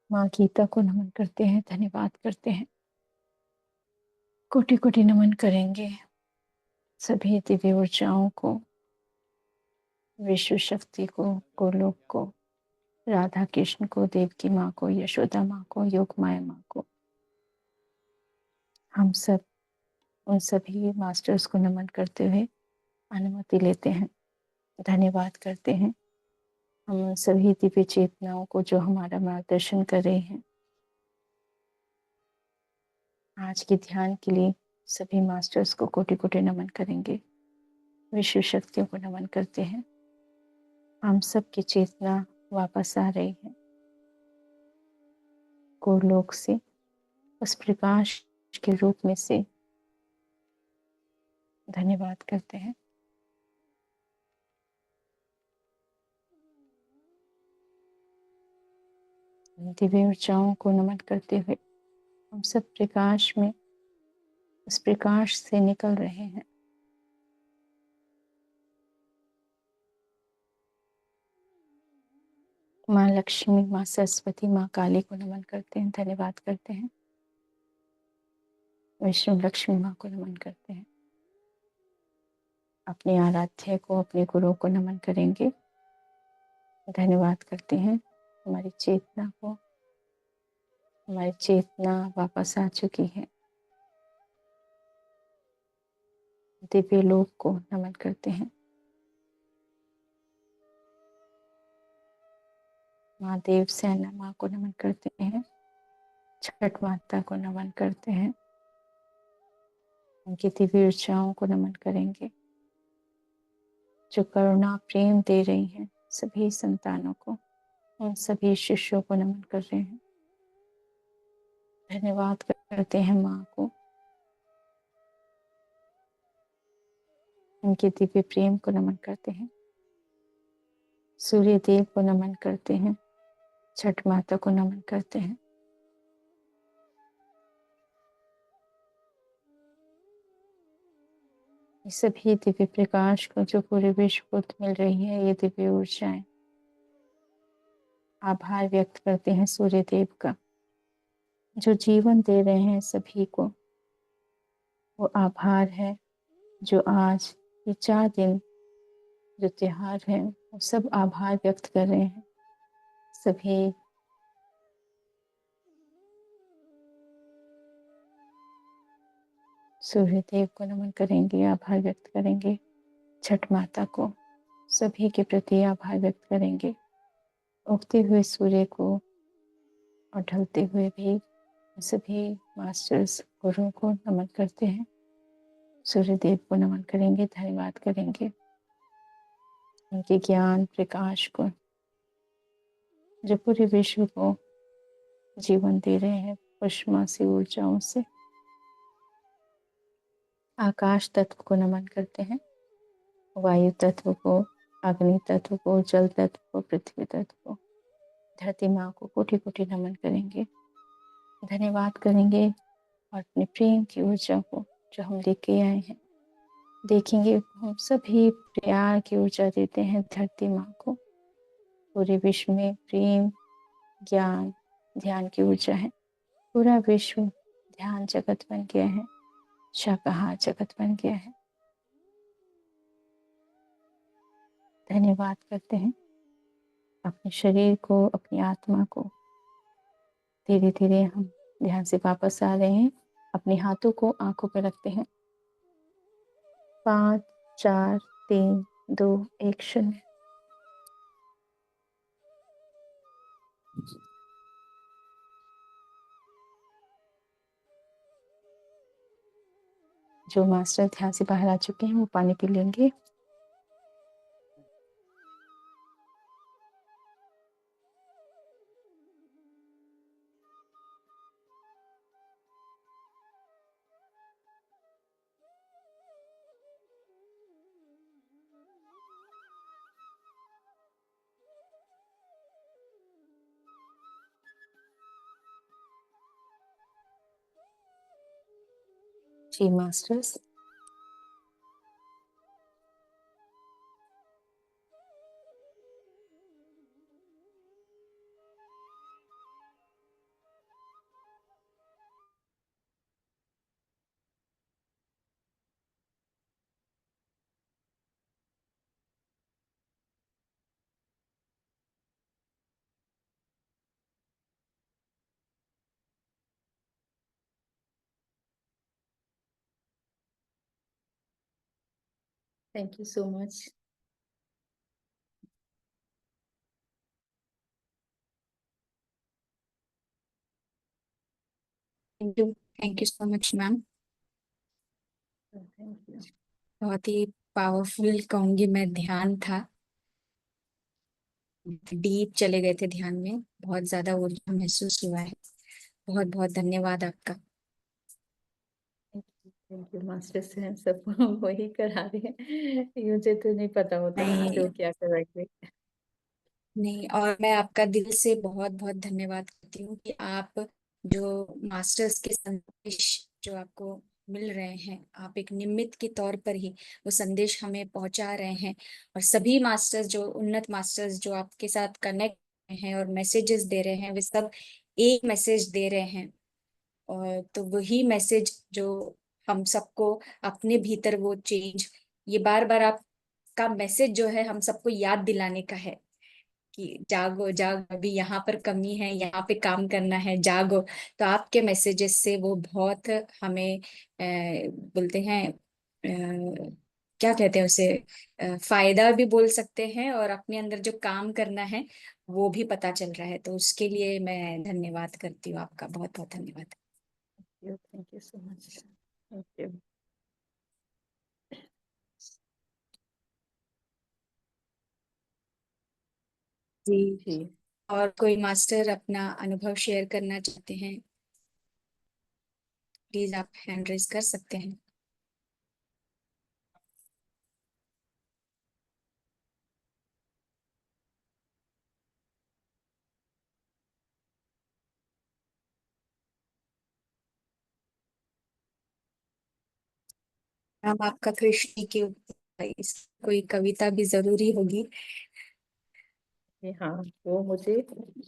माँ गीता को नमन करते हैं, धन्यवाद करते हैं, कोटि कोटि नमन करेंगे सभी दिव्य ऊर्जाओं को, विश्व शक्ति को, गोलोक को, राधा कृष्ण को, देवकी माँ को, यशोदा माँ को, योग माया माँ को। हम सब उन सभी मास्टर्स को नमन करते हुए अनुमति लेते हैं, धन्यवाद करते हैं। हम उन सभी दिव्य चेतनाओं को जो हमारा मार्गदर्शन कर रहे हैं। आज के ध्यान के लिए सभी मास्टर्स को कोटि कोटि नमन करेंगे, विश्व शक्तियों को नमन करते हैं। हम सब की चेतना वापस आ रही है गोलोक से, उस प्रकाश के रूप में से। धन्यवाद करते हैं। दिव्य ऊर्जाओं को नमन करते हुए हम सब प्रकाश में, उस प्रकाश से निकल रहे हैं। माँ लक्ष्मी, माँ सरस्वती, माँ काली को नमन करते हैं, धन्यवाद करते हैं। विष्णु लक्ष्मी माँ को नमन करते हैं। अपने आराध्य को, अपने गुरु को नमन करेंगे, धन्यवाद करते हैं। हमारी चेतना को, हमारी चेतना वापस आ चुकी है। दिव्य लोक को नमन करते हैं। माँ देव सेना माँ को नमन करते हैं, छठ माता को नमन करते हैं, उनकी दिव्य ऊर्जाओं को नमन करेंगे जो करुणा प्रेम दे रही हैं सभी संतानों को। उन सभी शिष्यों को नमन कर रहे हैं, धन्यवाद करते हैं माँ को, उनके दिव्य प्रेम को नमन करते हैं। सूर्य देव को नमन करते हैं, छठ माता को नमन करते हैं। ये सभी दिव्य प्रकाश को जो पूरे विश्व को मिल रही है, ये दिव्य ऊर्जाएं, आभार व्यक्त करते हैं सूर्य देव का जो जीवन दे रहे हैं सभी को। वो आभार है जो आज ये 4 दिन जो त्योहार है, वो सब आभार व्यक्त कर रहे हैं। सभी सूर्य देव को नमन करेंगे, आभार व्यक्त करेंगे। छठ माता को सभी के प्रति आभार व्यक्त करेंगे। उगते हुए सूर्य को और ढलते हुए भी सभी मास्टर्स गुरु को नमन करते हैं। सूर्य देव को नमन करेंगे, धन्यवाद करेंगे उनके ज्ञान प्रकाश को जो पूरे विश्व को जीवन दे रहे हैं पुष्मासी ऊर्जाओं से। आकाश तत्व को नमन करते हैं, वायु तत्व को, अग्नि तत्व को, जल तत्व को, पृथ्वी तत्व को, धरती माँ को कोटि कोटि नमन करेंगे, धन्यवाद करेंगे और अपने प्रेम की ऊर्जा को जो हम लेके आए हैं, देखेंगे हम सभी प्यार की ऊर्जा देते हैं धरती माँ को। पूरे विश्व में प्रेम, ज्ञान, ध्यान की ऊर्जा है। पूरा विश्व ध्यान जगत बन गया है, शाकाहार जगत बन गया है। धन्यवाद करते हैं अपने शरीर को, अपनी आत्मा को। धीरे धीरे हम ध्यान से वापस आ रहे हैं। अपने हाथों को आंखों पर रखते हैं। 5 4 3 2 1 0। जो मास्टर ध्यान से बाहर आ चुके हैं वो पानी पी लेंगे। जी masters. Thank you so much. Thank you so much ma'am. Thank you. बहुत ही पावरफुल कहूंगी मैं, ध्यान था। डीप चले गए थे ध्यान में, बहुत ज्यादा ऊर्जा महसूस हुआ है। बहुत बहुत धन्यवाद आपका। थैंक यू मास्टर्स हैं सब वही करा रहे हैं। मुझे तो नहीं पता होता नहीं जो क्या कराएंगे। नहीं, और मैं आपका दिल से बहुत बहुत धन्यवाद करती हूँ कि आप जो मास्टर्स के संदेश जो आपको मिल रहे हैं, आप एक निमित्त के तौर पर ही वो संदेश हमें पहुंचा रहे हैं। और सभी मास्टर्स, जो उन्नत मास्टर्स जो आपके साथ कनेक्ट हैं और मैसेजेस दे रहे हैं, वे सब एक मैसेज दे रहे हैं। और तो वही मैसेज जो हम सबको अपने भीतर वो चेंज, ये बार बार आपका मैसेज जो है हम सबको याद दिलाने का है कि जागो जागो, अभी यहाँ पर कमी है, यहाँ पे काम करना है, जागो। तो आपके मैसेजेस से वो बहुत हमें बोलते हैं, क्या कहते हैं उसे, फायदा भी बोल सकते हैं, और अपने अंदर जो काम करना है वो भी पता चल रहा है। तो उसके लिए मैं धन्यवाद करती हूँ आपका, बहुत बहुत धन्यवाद। Thank you so much. Thank you. जी। जी। और कोई मास्टर अपना अनुभव शेयर करना चाहते हैं, प्लीज आप हैंड रेज कर सकते हैं। मैम, आपका कृष्ण के ऊपर इस कोई कविता भी जरूरी होगी। हाँ, वो मुझे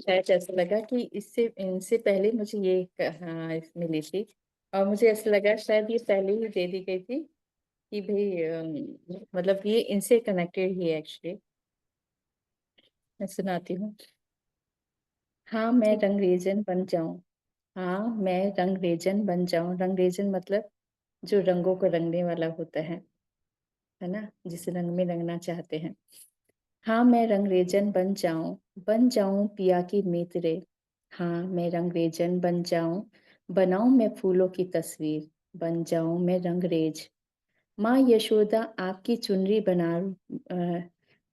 शायद ऐसा लगा कि इससे इनसे पहले मुझे ये हाँ मिली थी। और मुझे ऐसा लगा शायद ये पहले ही दे दी गई थी कि भाई मतलब ये इनसे कनेक्टेड ही है एक्चुअली। मैं सुनाती हूँ। हाँ मैं ठीक। रंगरेजन बन जाऊं। हाँ मैं रंगरेजन बन जाऊं। रंगरेजन मतलब जो रंगों को रंगने वाला होता है ना, जिस रंग में रंगना चाहते हैं। हाँ मैं रंगरेजन बन जाऊं पिया की मित्र। हाँ मैं रंगरेजन बन जाऊं, बनाऊं मैं फूलों की तस्वीर। बन जाऊं मैं रंगरेज। माँ यशोदा आपकी चुनरी बना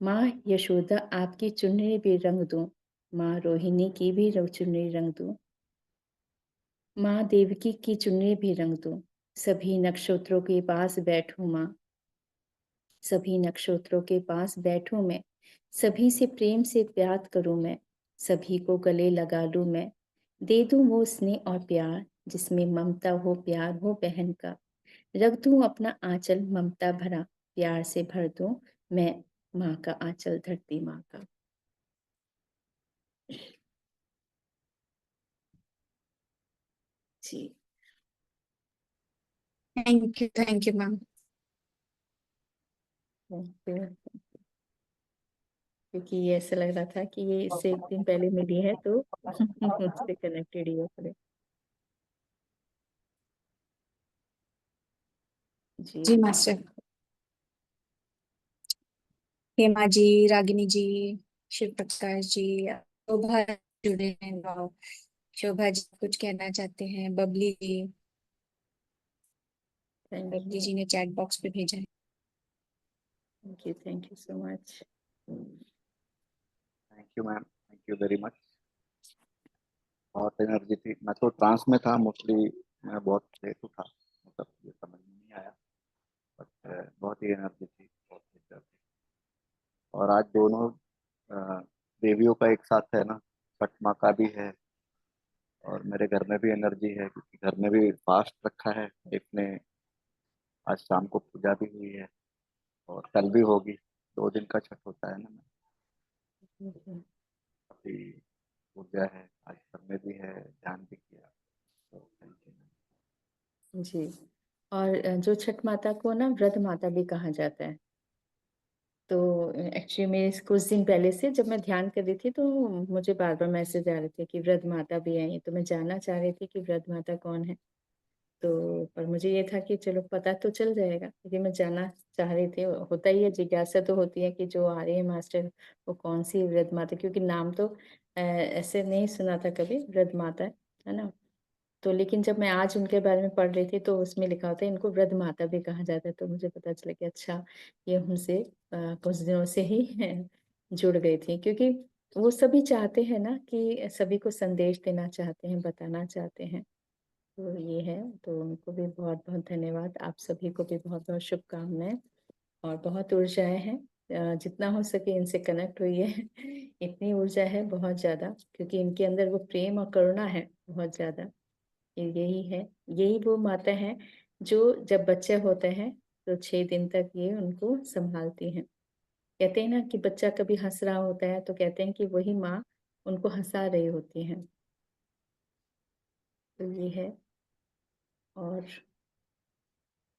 माँ यशोदा आपकी चुनरी भी रंग दूं। माँ रोहिणी की भी चुनरी रंग दूं। माँ देवकी की चुनरी भी रंग दूं। सभी नक्षत्रों के पास बैठूं माँ। सभी नक्षत्रों के पास बैठूं मैं। सभी से प्रेम से प्यार करूं मैं। सभी को गले लगा लूं मैं। दे दूं वो स्नेह और प्यार जिसमें ममता हो, प्यार हो बहन का। रख दूं अपना आंचल ममता भरा, प्यार से भर दूं मैं माँ का आंचल, धरती माँ का। जी। Thank you ma'am. Thank you. क्योंकि ये ऐसा लग रहा था कि ये इससे एक दिन पहले मिली है तो उससे कनेक्टेड ही हो थोड़े। जी। जी मास्टर। हेमा जी, रागिनी जी, शिव प्रकाश जी, शोभा जुड़े हैं। वाह, शोभा जी कुछ कहना चाहते हैं? बबली जी, थैंक बबली यू। जी ने चैट बॉक्स पे भेजा है। Thank you so much. Thank you ma'am, thank you very much. बहुत एनर्जी थी, मैं तो ट्रांस में था मोस्टली, मैं बहुत लेट उठा, मतलब ये समझ में नहीं आया, बट बहुत ही एनर्जी थी, बहुत ही डर थी। और आज दोनों देवियों का एक साथ है ना, छठ माँ का भी है और मेरे घर में भी एनर्जी है, क्योंकि घर में भी फास्ट रखा है वाइफ ने। आज शाम को पूजा भी हुई है और कल भी होगी, 2 दिन का छठ होता है ना। काफी ऊर्जा है, आज घर में भी है, ध्यान भी किया, तो थैंक यू। जी। और जो छठ माता को ना व्रत माता भी कहा जाता है। तो एक्चुअली मेरे कुछ दिन पहले से जब मैं ध्यान कर रही थी तो मुझे बार बार मैसेज आ रहे थे कि व्रत माता भी आई, तो मैं जानना चाह रही थी कि व्रत माता कौन है। तो पर मुझे ये था कि चलो पता तो चल जाएगा, क्योंकि मैं जानना चाह रही थी। होता ही है, जिज्ञासा तो होती है कि जो आ रही है मास्टर वो कौन सी व्रत माता, क्योंकि नाम तो ऐसे नहीं सुना था कभी, व्रत माता है ना। तो लेकिन जब मैं आज उनके बारे में पढ़ रही थी तो उसमें लिखा होता है इनको व्रत माता भी कहा जाता है, तो मुझे पता चला कि अच्छा ये हमसे कुछ दिनों से ही जुड़ गई थी, क्योंकि वो सभी चाहते हैं ना कि सभी को संदेश देना चाहते हैं, बताना चाहते हैं। तो ये है, तो उनको भी बहुत बहुत धन्यवाद। आप सभी को भी बहुत बहुत शुभकामनाएं और बहुत ऊर्जाएं हैं। जितना हो सके इनसे कनेक्ट हुई है इतनी ऊर्जा है बहुत ज़्यादा, क्योंकि इनके अंदर वो प्रेम और करुणा है बहुत ज़्यादा। यही है, यही वो माता है जो जब बच्चे होते हैं तो 6 दिन तक ये उनको संभालती हैं। कहते हैं ना कि बच्चा कभी हंस रहा होता है तो कहते हैं कि वही माँ उनको हंसा रही होती है। तो ये है। और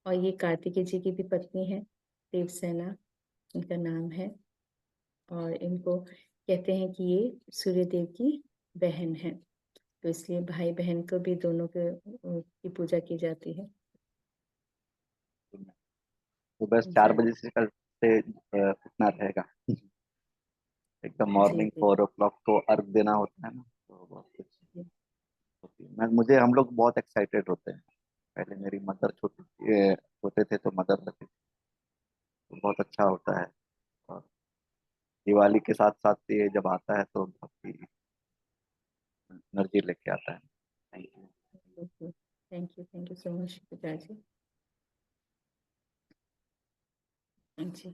ये कार्तिकेय जी की भी पत्नी है, देवसेना इनका नाम है। और इनको कहते हैं कि ये सूर्य देव की बहन है, तो इसलिए भाई बहन को भी दोनों के की पूजा की जाती है। सुबह चार जी बजे से कल से उठना रहेगा एकदम जी मॉर्निंग जी 4 o'clock को अर्घ देना होता है ना, तो बहुत कुछ जी होती है। मैं मुझे हम लोग बहुत एक्साइटेड होते हैं। पहले मेरी मदर छोटे थे तो मदर रखी थी, तो बहुत अच्छा होता है। और दिवाली के साथ साथ ये जब आता है तो बहुत ही एनर्जी लेके आता है। Thank you. Thank you so much पिताजी। जी।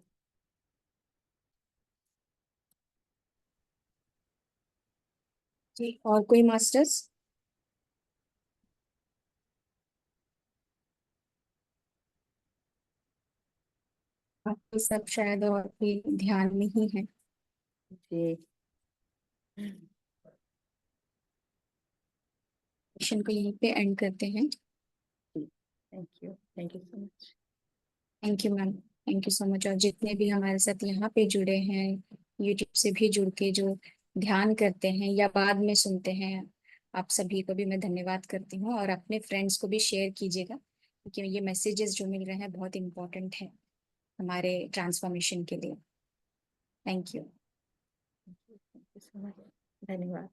जी, और कोई मास्टर्स? बाकी सब शायद और भी ध्यान में ही है। जी सेशन को यहीं पे एंड करते हैं। Thank you so much. Thank you ma'am, thank you so much. और जितने भी हमारे साथ यहाँ पे जुड़े हैं, यूट्यूब से भी जुड़ के जो ध्यान करते हैं या बाद में सुनते हैं, आप सभी को भी मैं धन्यवाद करती हूँ। और अपने फ्रेंड्स को भी शेयर कीजिएगा, क्योंकि ये मैसेजेस जो मिल रहे हैं बहुत इंपॉर्टेंट है हमारे ट्रांसफॉर्मेशन के लिए। Thank you. Thank you so much. धन्यवाद।